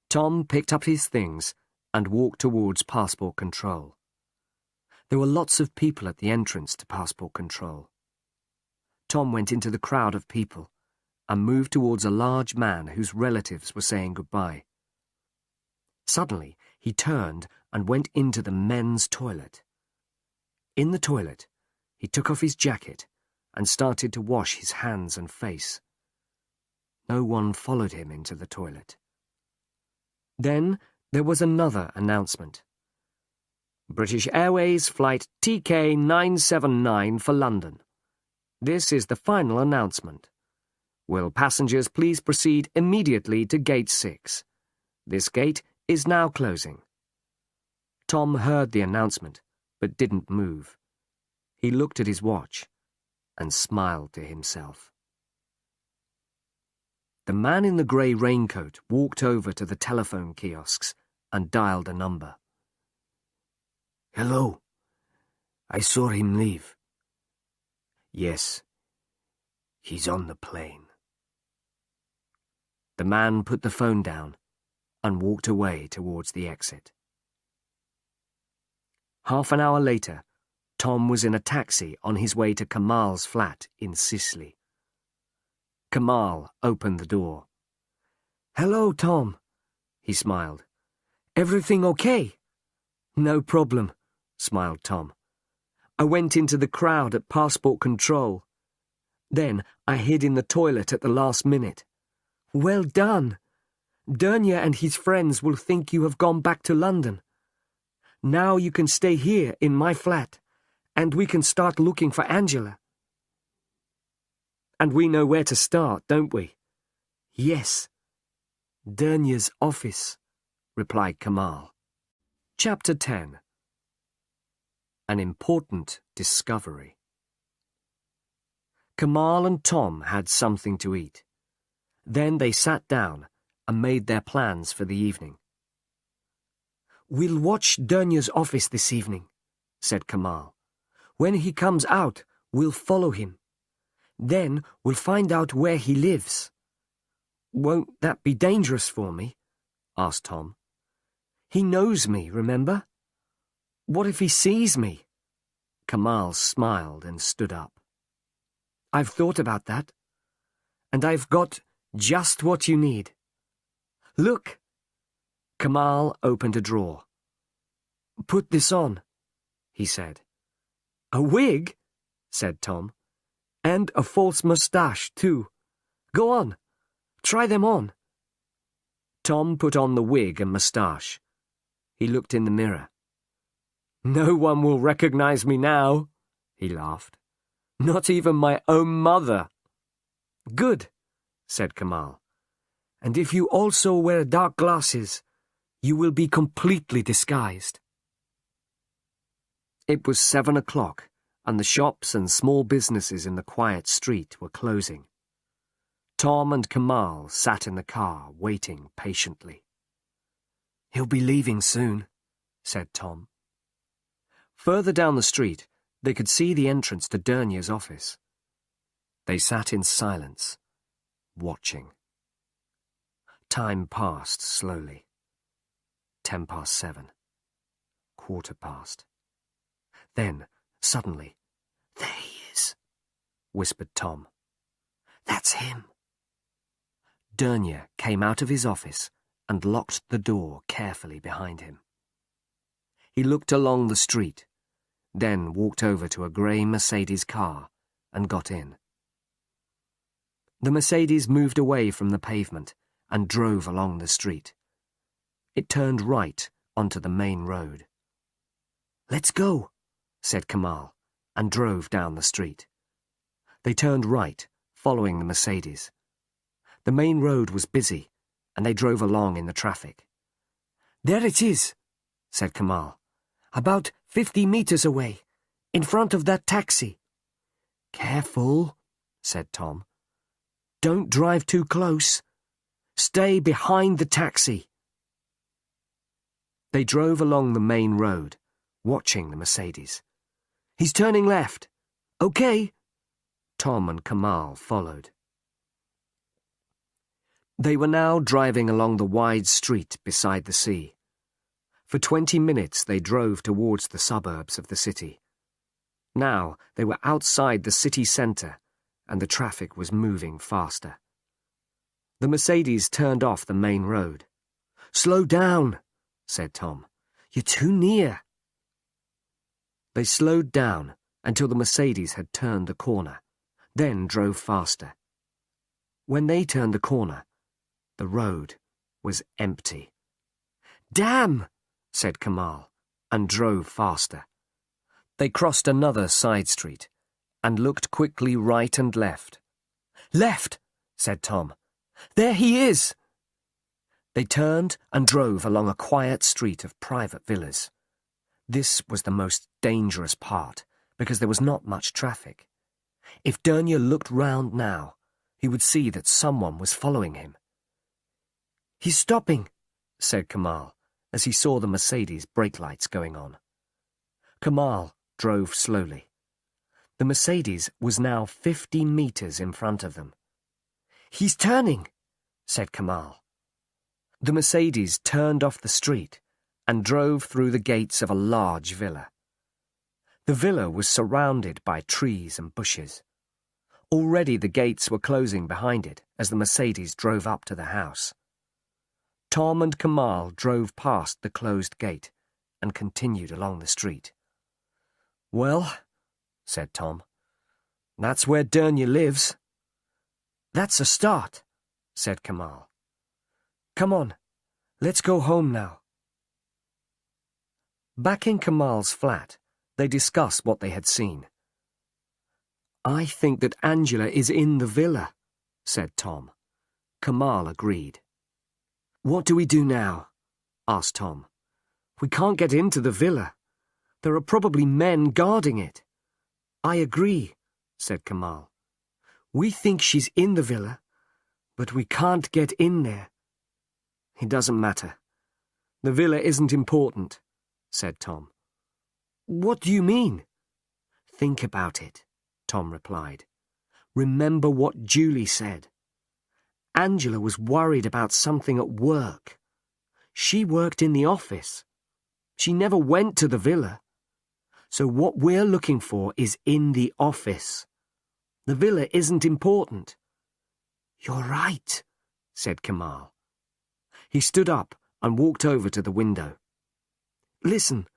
Tom picked up his things and walked towards passport control. There were lots of people at the entrance to passport control. Tom went into the crowd of people and moved towards a large man whose relatives were saying goodbye. Suddenly, He turned and went into the men's toilet. In the toilet, he took off his jacket and started to wash his hands and face. No one followed him into the toilet. Then there was another announcement. British Airways Flight TK979 for London. This is the final announcement. Will passengers please proceed immediately to Gate 6? This gate is now closing. Tom heard the announcement, but didn't move. He looked at his watch and smiled to himself. The man in the grey raincoat walked over to the telephone kiosks and dialed a number. Hello. I saw him leave. Yes. He's on the plane. The man put the phone down and walked away towards the exit. Half an hour later, Tom was in a taxi on his way to Kamal's flat in Sicily. Kamal opened the door. "Hello, Tom," he smiled. "Everything okay?" "No problem," smiled Tom. "I went into the crowd at passport control. Then I hid in the toilet at the last minute." "Well done. Dernier and his friends will think you have gone back to London. Now you can stay here in my flat, and we can start looking for Angela." "And we know where to start, don't we?" "Yes. Dernier's office," replied Kamal. Chapter 10. An important discovery. Kamal and Tom had something to eat. Then they sat down and made their plans for the evening. "We'll watch Dernier's office this evening," said Kamal. "When he comes out, we'll follow him. Then we'll find out where he lives." "Won't that be dangerous for me?" asked Tom. "He knows me, remember?" "What if he sees me?" Kamal smiled and stood up. "I've thought about that, and I've got just what you need. Look!" Kamal opened a drawer. "Put this on," he said. "A wig?" said Tom. "And a false moustache, too. Go on, try them on." Tom put on the wig and moustache. He looked in the mirror. "No one will recognize me now," he laughed. "Not even my own mother." "Good," said Kamal. "And if you also wear dark glasses, you will be completely disguised." It was 7 o'clock, and the shops and small businesses in the quiet street were closing. Tom and Kamal sat in the car, waiting patiently. "He'll be leaving soon," said Tom. Further down the street, they could see the entrance to Dernier's office. They sat in silence, watching. Time passed slowly. 7:10. 7:15. Then, suddenly, "There he is," whispered Tom. "That's him." Dernier came out of his office and locked the door carefully behind him. He looked along the street, then walked over to a grey Mercedes car and got in. The Mercedes moved away from the pavement and drove along the street. It turned right onto the main road. "Let's go," said Kamal, and drove down the street. They turned right, following the Mercedes. The main road was busy, and they drove along in the traffic. "There it is," said Kamal. "About 50 meters away, in front of that taxi." "Careful," said Tom. "Don't drive too close. Stay behind the taxi." They drove along the main road, watching the Mercedes. "He's turning left. Okay." Tom and Kamal followed. They were now driving along the wide street beside the sea. For 20 minutes they drove towards the suburbs of the city. Now they were outside the city centre, and the traffic was moving faster. The Mercedes turned off the main road. "Slow down," said Tom. "You're too near." They slowed down until the Mercedes had turned the corner, then drove faster. When they turned the corner, the road was empty. "Damn!" said Kamal, and drove faster. They crossed another side street and looked quickly right and left. "Left!" said Tom. "There he is!" They turned and drove along a quiet street of private villas. This was the most dangerous part, because there was not much traffic. If Dernier looked round now, he would see that someone was following him. "He's stopping," said Kamal, as he saw the Mercedes brake lights going on. Kamal drove slowly. The Mercedes was now 50 meters in front of them. "He's turning," said Kamal. The Mercedes turned off the street and drove through the gates of a large villa. The villa was surrounded by trees and bushes. Already the gates were closing behind it as the Mercedes drove up to the house. Tom and Kamal drove past the closed gate and continued along the street. "Well," said Tom, "that's where Dernier lives." "That's a start," said Kamal. "Come on, let's go home now." Back in Kamal's flat, they discussed what they had seen. "I think that Angela is in the villa," said Tom. Kamal agreed. "What do we do now?" asked Tom. "We can't get into the villa. There are probably men guarding it." "I agree," said Kamal. "We think she's in the villa, but we can't get in there." "It doesn't matter. The villa isn't important," said Tom. "What do you mean?" "Think about it," Tom replied. "Remember what Julie said. Angela was worried about something at work. She worked in the office. She never went to the villa. So what we're looking for is in the office. The villa isn't important." "You're right," said Kamal. He stood up and walked over to the window. "Listen,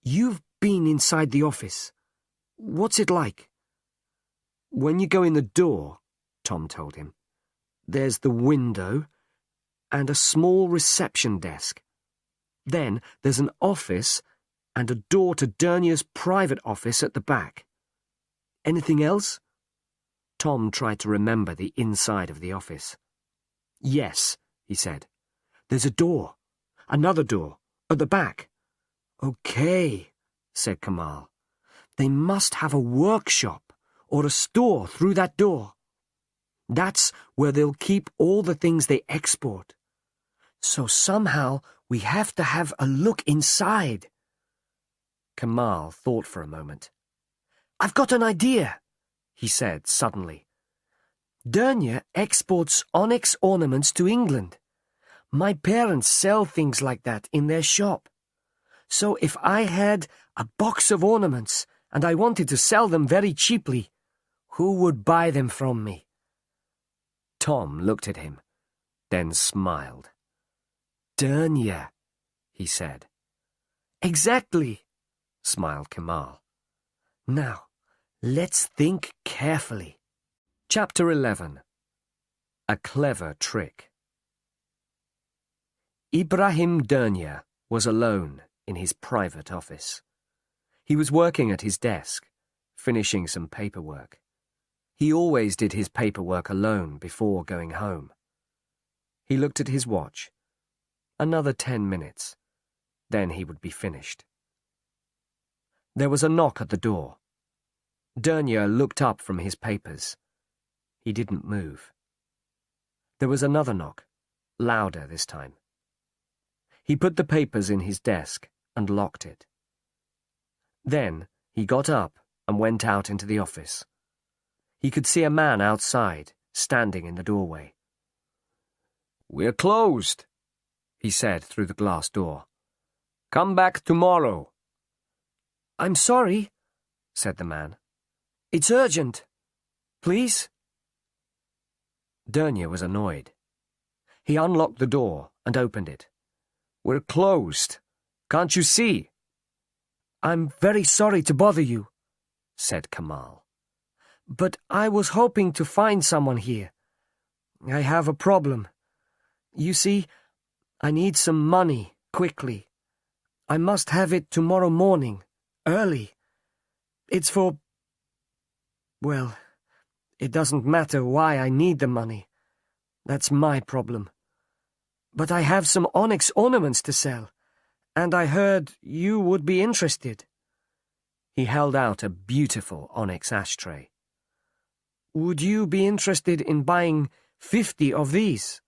you've been inside the office. What's it like?" "When you go in the door," Tom told him, "there's the window and a small reception desk. Then there's an office and a door to Dernier's private office at the back. Anything else?" Tom tried to remember the inside of the office. "Yes," he said. "There's a door. Another door. At the back." "Okay," said Kamal. "They must have a workshop or a store through that door. That's where they'll keep all the things they export. So somehow we have to have a look inside." Kamal thought for a moment. "I've got an idea," he said suddenly. "Dernier exports onyx ornaments to England. My parents sell things like that in their shop. So if I had a box of ornaments and I wanted to sell them very cheaply, who would buy them from me?" Tom looked at him, then smiled. "Dernier," he said. "Exactly," smiled Kamal. "Now, let's think carefully." Chapter 11. A Clever Trick. Ibrahim Dernier was alone in his private office. He was working at his desk, finishing some paperwork. He always did his paperwork alone before going home. He looked at his watch. Another 10 minutes. Then he would be finished. There was a knock at the door. Dernier looked up from his papers. He didn't move. There was another knock, louder this time. He put the papers in his desk and locked it. Then he got up and went out into the office. He could see a man outside, standing in the doorway. "We're closed," he said through the glass door. "Come back tomorrow." "I'm sorry," said the man. "It's urgent. Please?" Dernier was annoyed. He unlocked the door and opened it. We're closed. Can't you see? I'm very sorry to bother you, said Kamal. But I was hoping to find someone here. I have a problem. You see, I need some money, quickly. I must have it tomorrow morning, early. It's for... Well, it doesn't matter why I need the money. That's my problem. But I have some onyx ornaments to sell, and I heard you would be interested. He held out a beautiful onyx ashtray. Would you be interested in buying 50 of these?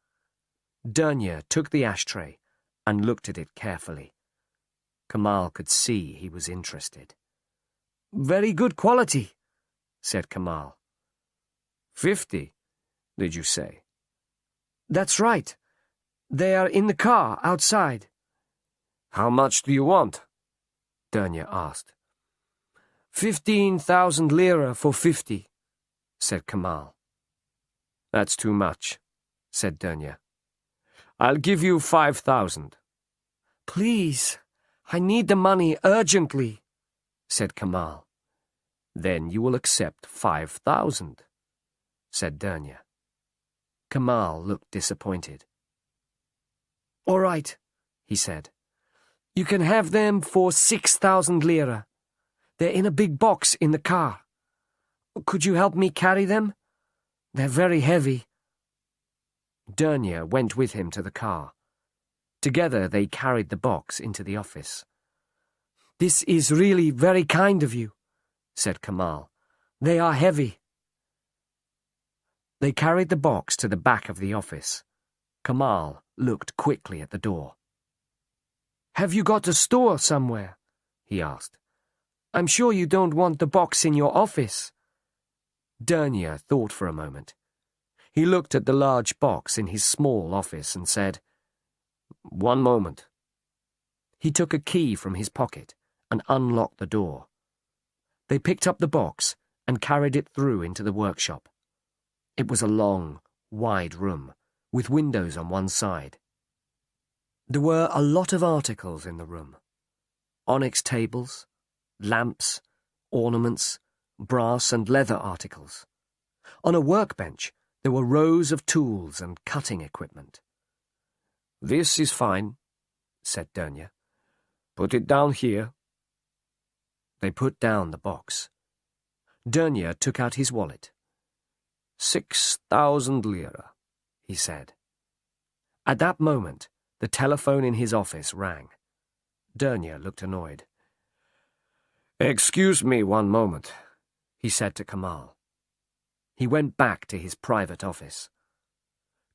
Dunya took the ashtray and looked at it carefully. Kamal could see he was interested. Very good quality, said Kamal. 50, did you say? That's right. They are in the car outside. How much do you want? Dunya asked. 15,000 lira for 50, said Kamal. That's too much, said Dunya. I'll give you 5,000. Please, I need the money urgently, said Kamal. Then you will accept 5,000, said Dunya. Kamal looked disappointed. All right, he said. You can have them for 6,000 lira. They're in a big box in the car. Could you help me carry them? They're very heavy. Dunya went with him to the car. Together they carried the box into the office. This is really very kind of you, said Kamal. They are heavy. They carried the box to the back of the office. Kamal looked quickly at the door. Have you got a store somewhere? He asked. I'm sure you don't want the box in your office. Dunya thought for a moment. He looked at the large box in his small office and said, "One moment." He took a key from his pocket and unlocked the door. They picked up the box and carried it through into the workshop. It was a long, wide room, with windows on one side. There were a lot of articles in the room. Onyx tables, lamps, ornaments, brass and leather articles. On a workbench, there were rows of tools and cutting equipment. "This is fine," said Dunya. "Put it down here." They put down the box. Dunya took out his wallet. 6,000 lira, he said. At that moment, the telephone in his office rang. Dunya looked annoyed. "Excuse me one moment," he said to Kamal. He went back to his private office.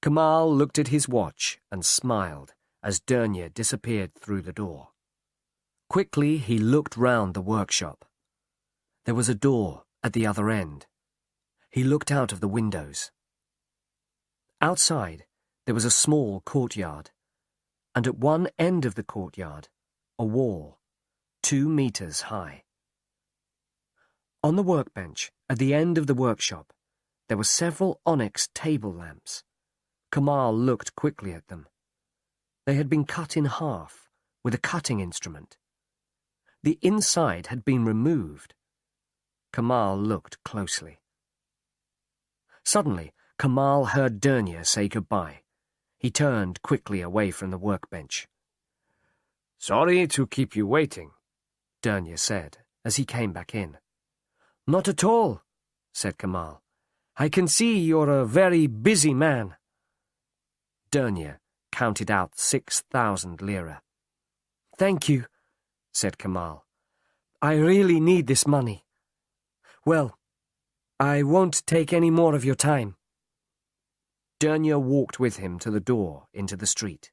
Kamal looked at his watch and smiled as Dunya disappeared through the door. Quickly he looked round the workshop. There was a door at the other end. He looked out of the windows. Outside, there was a small courtyard, and at one end of the courtyard, a wall, 2 meters high. On the workbench, at the end of the workshop, there were several onyx table lamps. Kamal looked quickly at them. They had been cut in half with a cutting instrument. The inside had been removed. Kamal looked closely. Suddenly, Kamal heard Dunya say goodbye. He turned quickly away from the workbench. "Sorry to keep you waiting," Dunya said as he came back in. "Not at all," said Kamal. "I can see you're a very busy man." Dunya counted out 6,000 lira. "Thank you," said Kamal. "I really need this money. Well, I won't take any more of your time." Dunya walked with him to the door into the street.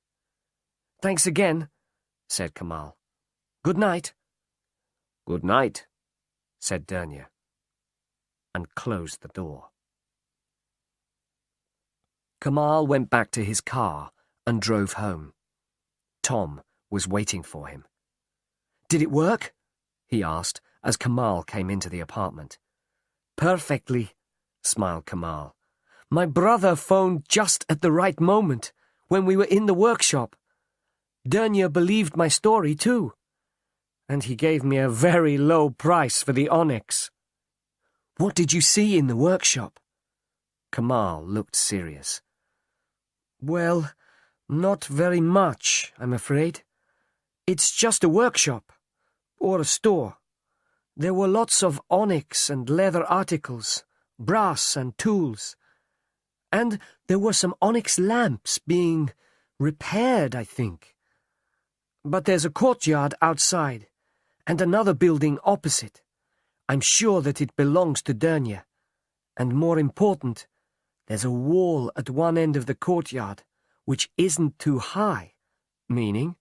"Thanks again," said Kamal. "Good night." "Good night," said Dunya, and closed the door. Kamal went back to his car and drove home. Tom was waiting for him. "Did it work?" he asked as Kamal came into the apartment. "Perfectly," smiled Kamal. "My brother phoned just at the right moment, when we were in the workshop. Dernier believed my story too, and he gave me a very low price for the onyx. What did you see in the workshop? Kamal looked serious. Well, not very much, I'm afraid. It's just a workshop, or a store. There were lots of onyx and leather articles, brass and tools. And there were some onyx lamps being repaired, I think. But there's a courtyard outside, and another building opposite. I'm sure that it belongs to Dernier. And more important, there's a wall at one end of the courtyard, which isn't too high, meaning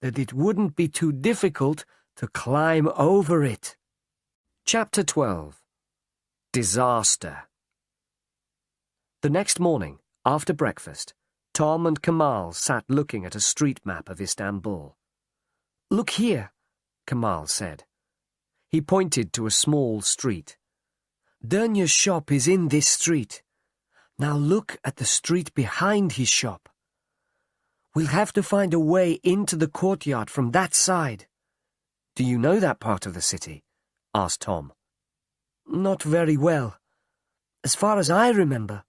that it wouldn't be too difficult to climb over it. Chapter 12. Disaster. The next morning, after breakfast, Tom and Kamal sat looking at a street map of Istanbul. Look here, Kamal said. He pointed to a small street. Dernier's shop is in this street. Now look at the street behind his shop. We'll have to find a way into the courtyard from that side. Do you know that part of the city? Asked Tom. Not very well. As far as I remember,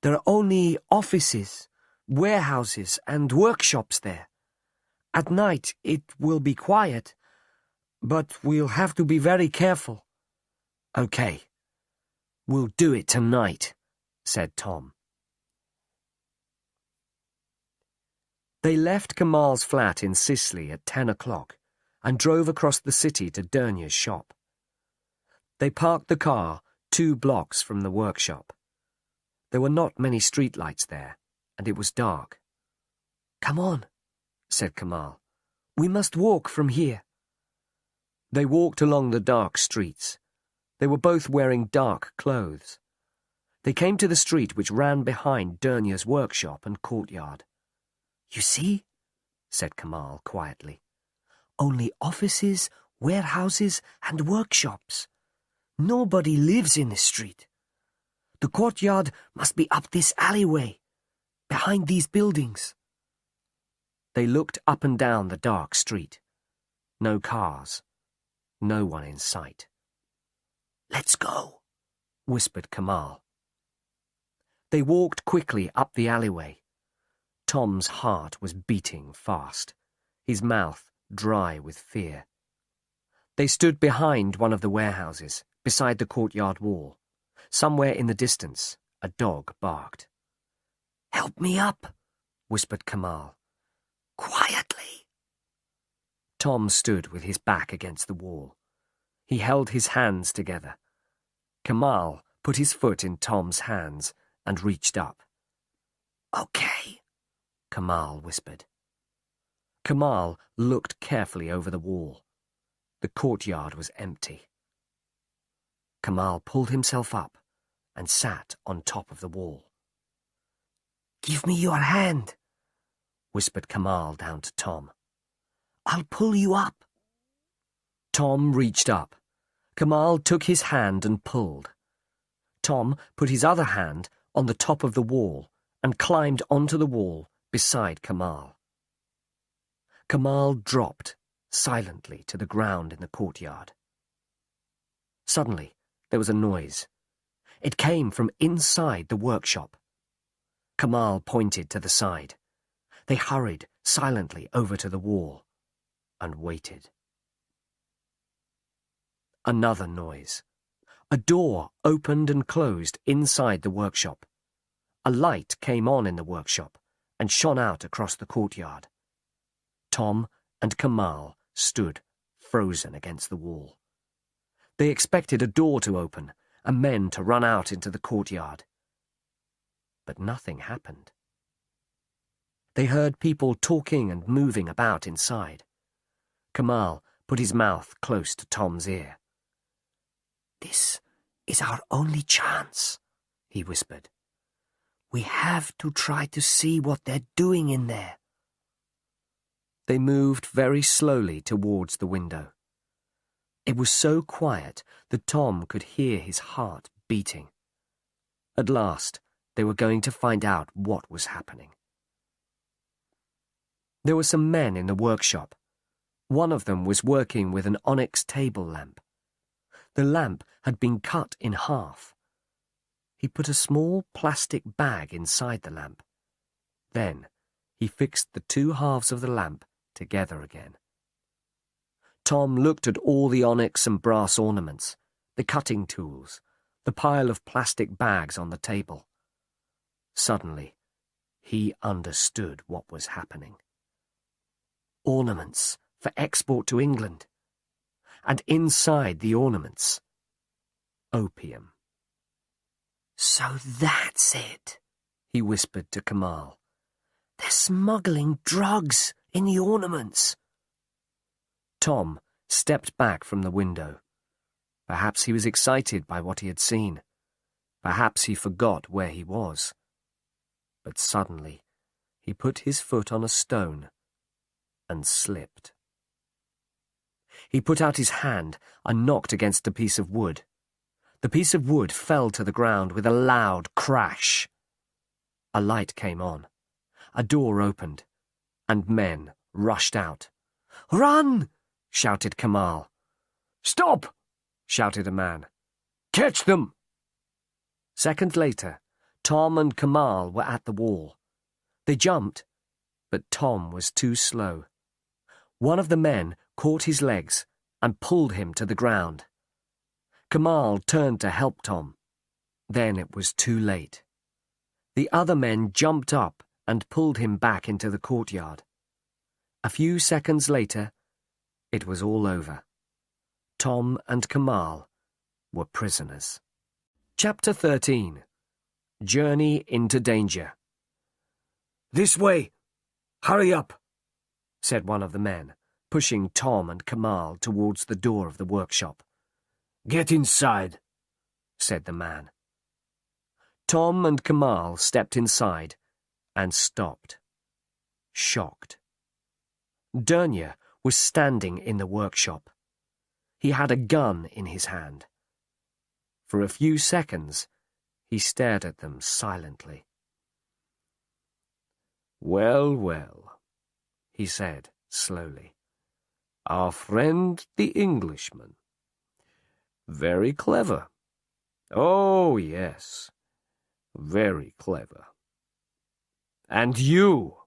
there are only offices, warehouses, and workshops there. At night it will be quiet, but we'll have to be very careful. Okay. We'll do it tonight, said Tom. They left Kamal's flat in Sicily at 10 o'clock and drove across the city to Dernier's shop. They parked the car 2 blocks from the workshop. There were not many streetlights there, and it was dark. Come on, said Kamal. We must walk from here. They walked along the dark streets. They were both wearing dark clothes. They came to the street which ran behind Dernier's workshop and courtyard. You see, said Kamal quietly. Only offices, warehouses, and workshops. Nobody lives in this street. The courtyard must be up this alleyway, behind these buildings. They looked up and down the dark street. No cars. No one in sight. Let's go, whispered Kamal. They walked quickly up the alleyway. Tom's heart was beating fast, his mouth dry with fear. They stood behind one of the warehouses, beside the courtyard wall. Somewhere in the distance, a dog barked. Help me up, whispered Kamal. Quietly. Tom stood with his back against the wall. He held his hands together. Kamal put his foot in Tom's hands and reached up. Okay, Kamal whispered. Kamal looked carefully over the wall. The courtyard was empty. Kamal pulled himself up and sat on top of the wall. Give me your hand, whispered Kamal down to Tom. I'll pull you up. Tom reached up. Kamal took his hand and pulled. Tom put his other hand on the top of the wall and climbed onto the wall beside Kamal. Kamal dropped silently to the ground in the courtyard. Suddenly, there was a noise. It came from inside the workshop. Kamal pointed to the side. They hurried silently over to the wall and waited. Another noise. A door opened and closed inside the workshop. A light came on in the workshop and shone out across the courtyard. Tom and Kamal stood frozen against the wall. They expected a door to open and men to run out into the courtyard. But nothing happened. They heard people talking and moving about inside. Kamal put his mouth close to Tom's ear. This is our only chance, he whispered. We have to try to see what they're doing in there. They moved very slowly towards the window. It was so quiet that Tom could hear his heart beating. At last, they were going to find out what was happening. There were some men in the workshop. One of them was working with an onyx table lamp. The lamp had been cut in half. He put a small plastic bag inside the lamp. Then he fixed the two halves of the lamp together again. Tom looked at all the onyx and brass ornaments, the cutting tools, the pile of plastic bags on the table. Suddenly, he understood what was happening. Ornaments for export to England. And inside the ornaments, opium. "So that's it," he whispered to Kamal. "They're smuggling drugs in the ornaments." Tom stepped back from the window. Perhaps he was excited by what he had seen. Perhaps he forgot where he was. But suddenly, he put his foot on a stone and slipped. He put out his hand and knocked against a piece of wood. The piece of wood fell to the ground with a loud crash. A light came on. A door opened, and men rushed out. "Run!" shouted Kamal. "Stop!" shouted a man. "Catch them!" Seconds later, Tom and Kamal were at the wall. They jumped, but Tom was too slow. One of the men caught his legs and pulled him to the ground. Kamal turned to help Tom. Then it was too late. The other men jumped up and pulled him back into the courtyard. A few seconds later, it was all over. Tom and Kamal were prisoners. Chapter 13. Journey into Danger. "This way! Hurry up!" said one of the men, pushing Tom and Kamal towards the door of the workshop. "Get inside," said the man. Tom and Kamal stepped inside and stopped, shocked. Dernier was standing in the workshop. He had a gun in his hand. For a few seconds, he stared at them silently. "Well, well," he said slowly. "Our friend the Englishman. Very clever. Oh, yes, very clever. And you!"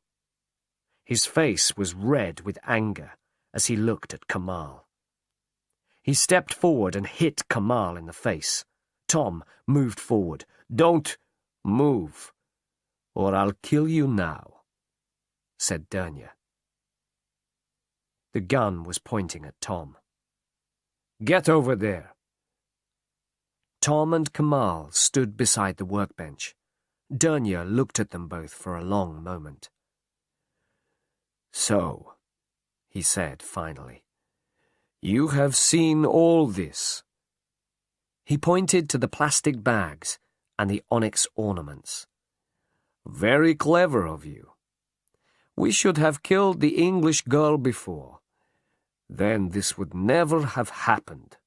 His face was red with anger as he looked at Kamal. He stepped forward and hit Kamal in the face. Tom moved forward. "Don't move, or I'll kill you now," said Dernier. The gun was pointing at Tom. "Get over there." Tom and Kamal stood beside the workbench. Dernier looked at them both for a long moment. "So," he said finally, "you have seen all this." He pointed to the plastic bags and the onyx ornaments. "Very clever of you. We should have killed the English girl before. Then this would never have happened."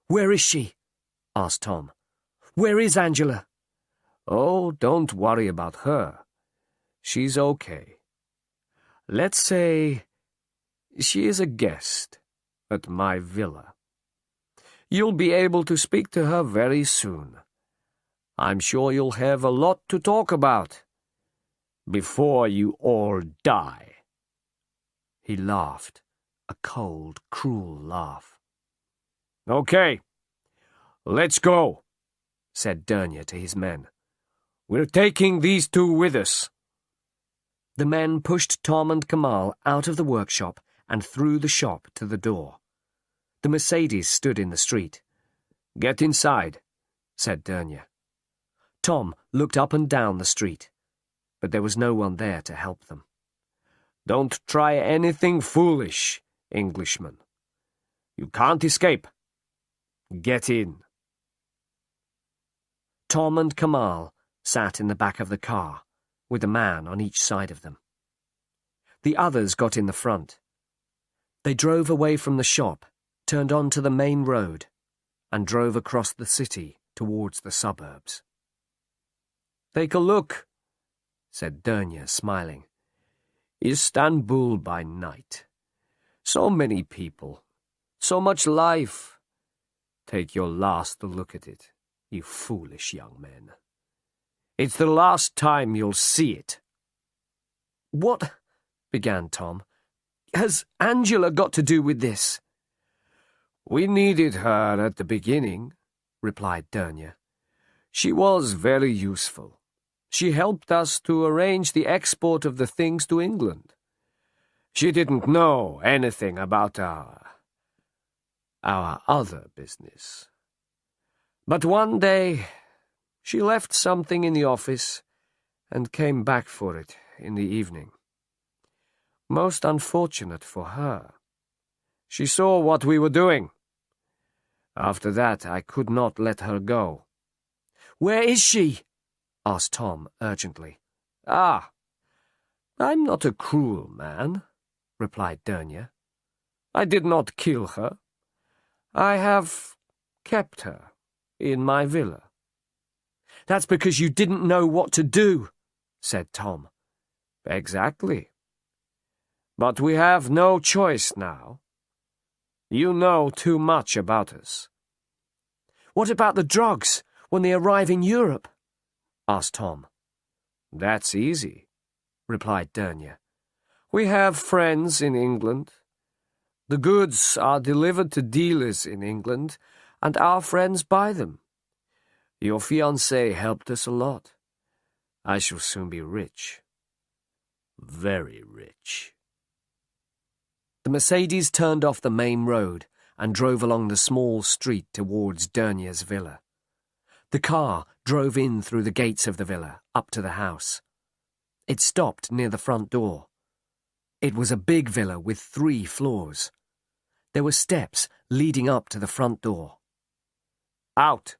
"Where is she?" asked Tom. "Where is Angela?" "Oh, don't worry about her. She's okay. Let's say she is a guest at my villa. You'll be able to speak to her very soon. I'm sure you'll have a lot to talk about before you all die." He laughed, a cold, cruel laugh. "Okay, let's go," said Dernier to his men. "We're taking these two with us." The men pushed Tom and Kamal out of the workshop and through the shop to the door. The Mercedes stood in the street. "Get inside," said Dernier. Tom looked up and down the street, but there was no one there to help them. "Don't try anything foolish, Englishman. You can't escape. Get in." Tom and Kamal sat in the back of the car, with a man on each side of them. The others got in the front. They drove away from the shop, turned onto the main road, and drove across the city towards the suburbs. "Take a look," said Dernier, smiling. Istanbul by night. So many people. So much life. Take your last look at it, you foolish young men. It's the last time you'll see it. What, began Tom, has Angela got to do with this? We needed her at the beginning, replied Dernier. She was very useful. She helped us to arrange the export of the things to England. She didn't know anything about our other business. But one day, she left something in the office and came back for it in the evening. Most unfortunate for her. She saw what we were doing. After that, I could not let her go. Where is she? Asked Tom urgently. Ah, I'm not a cruel man, replied Dernier. I did not kill her. I have kept her in my villa. That's because you didn't know what to do, said Tom. Exactly. But we have no choice now. You know too much about us. What about the drugs when they arrive in Europe? Asked Tom. That's easy, replied Dernier. We have friends in England. The goods are delivered to dealers in England, and our friends buy them. Your fiancé helped us a lot. I shall soon be rich. Very rich. The Mercedes turned off the main road and drove along the small street towards Dernier's villa. The car drove in through the gates of the villa, up to the house. It stopped near the front door. It was a big villa with 3 floors. There were steps leading up to the front door. Out,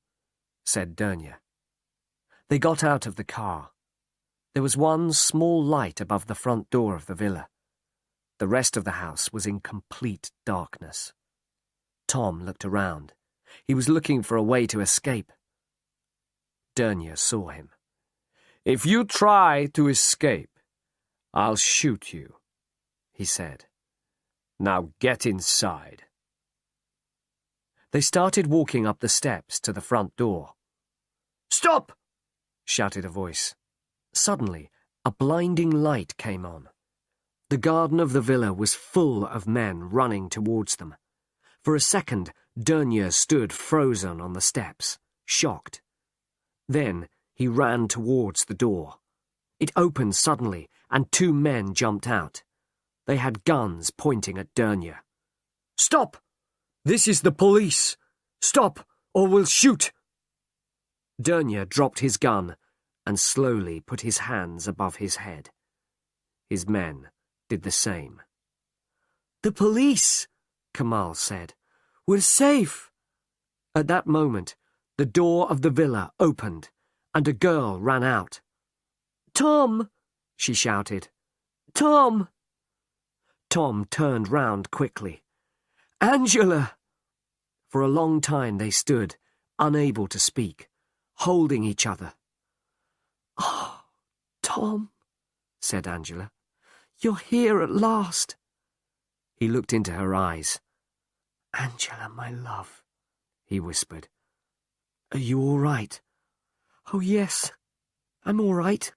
said Dernier. They got out of the car. There was one small light above the front door of the villa. The rest of the house was in complete darkness. Tom looked around. He was looking for a way to escape. Dernier saw him. If you try to escape, I'll shoot you, he said. Now get inside. They started walking up the steps to the front door. Stop! Shouted a voice. Suddenly, a blinding light came on. The garden of the villa was full of men running towards them. For a second, Dernier stood frozen on the steps, shocked. Then he ran towards the door. It opened suddenly, and 2 men jumped out. They had guns pointing at Dernier. Stop! This is the police! Stop, or we'll shoot! Dernier dropped his gun and slowly put his hands above his head. His men did the same. The police, Kamal said. We're safe. At that moment, the door of the villa opened, and a girl ran out. Tom, she shouted. Tom! Tom turned round quickly. Angela! For a long time they stood, unable to speak, holding each other. Oh, Tom, said Angela. You're here at last. He looked into her eyes. Angela, my love, he whispered. Are you all right? Oh, yes, I'm all right.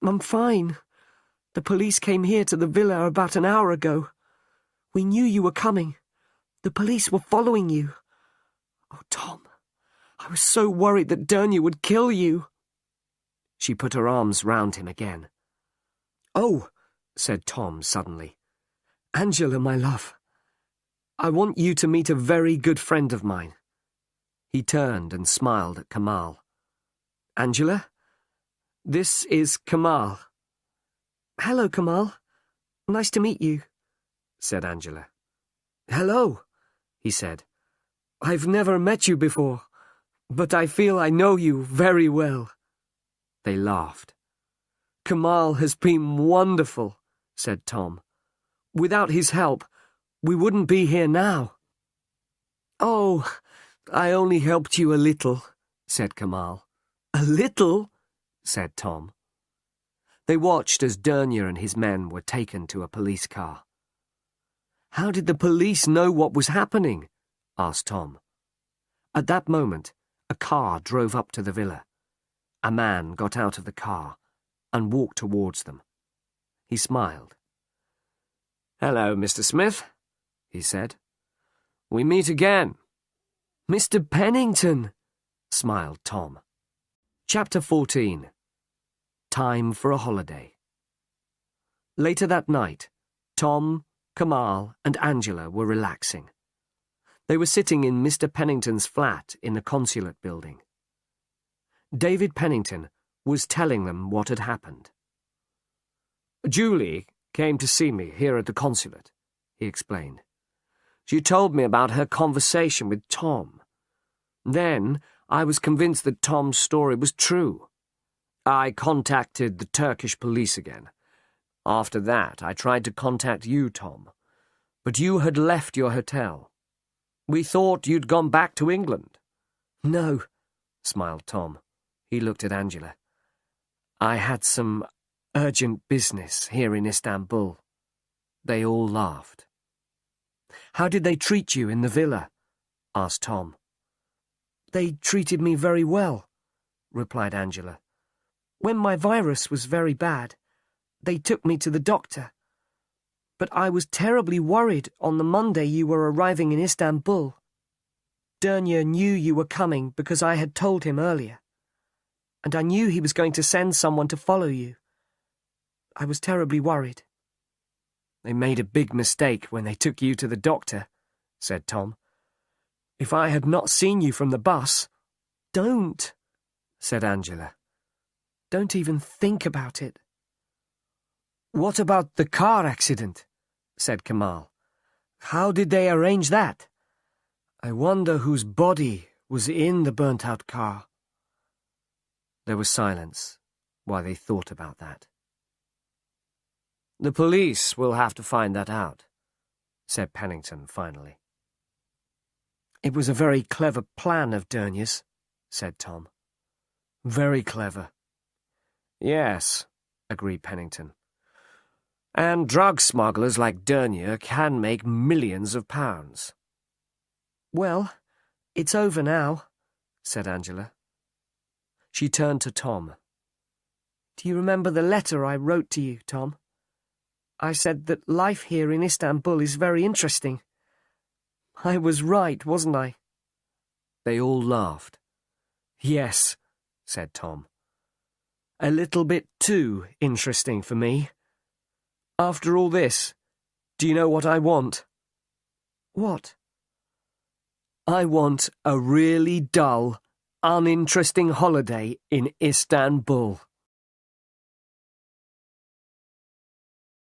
I'm fine. The police came here to the villa about an hour ago. We knew you were coming. The police were following you. Oh, Tom, I was so worried that Dernier would kill you. She put her arms round him again. Oh, said Tom suddenly. Angela, my love, I want you to meet a very good friend of mine. He turned and smiled at Kamal. Angela, this is Kamal. Hello, Kamal. Nice to meet you, said Angela. Hello, he said. I've never met you before, but I feel I know you very well. They laughed. Kamal has been wonderful, said Tom. Without his help, we wouldn't be here now. Oh, I only helped you a little, said Kamal. A little, said Tom. They watched as Dernier and his men were taken to a police car. "How did the police know what was happening?" asked Tom. At that moment, a car drove up to the villa. A man got out of the car and walked towards them. He smiled. "Hello, Mr. Smith," he said. "We meet again." "Mr. Pennington," smiled Tom. Chapter 14. Time for a holiday. Later that night, Tom, Kamal, and Angela were relaxing. They were sitting in Mr. Pennington's flat in the consulate building. David Pennington was telling them what had happened. "Julie came to see me here at the consulate," he explained. "She told me about her conversation with Tom. Then I was convinced that Tom's story was true. I contacted the Turkish police again. After that, I tried to contact you, Tom, but you had left your hotel. We thought you'd gone back to England." "No," smiled Tom. He looked at Angela. "I had some urgent business here in Istanbul." They all laughed. "How did they treat you in the villa?" asked Tom. "They treated me very well," replied Angela. "When my virus was very bad, they took me to the doctor. But I was terribly worried on the Monday you were arriving in Istanbul. Dernier knew you were coming because I had told him earlier, and I knew he was going to send someone to follow you. I was terribly worried." "They made a big mistake when they took you to the doctor," said Tom. "If I had not seen you from the bus—" "Don't," said Angela. "Don't even think about it." "What about the car accident?" said Kamal. "How did they arrange that? I wonder whose body was in the burnt-out car." There was silence while they thought about that. "The police will have to find that out," said Pennington finally. "It was a very clever plan of Dernier's," said Tom. "Very clever." "Yes," agreed Pennington. "And drug smugglers like Dernier can make millions of pounds." "Well, it's over now," said Angela. She turned to Tom. "Do you remember the letter I wrote to you, Tom? I said that life here in Istanbul is very interesting. I was right, wasn't I?" They all laughed. "Yes," said Tom. "A little bit too interesting for me. After all this, do you know what I want?" "What?" "I want a really dull, uninteresting holiday in Istanbul."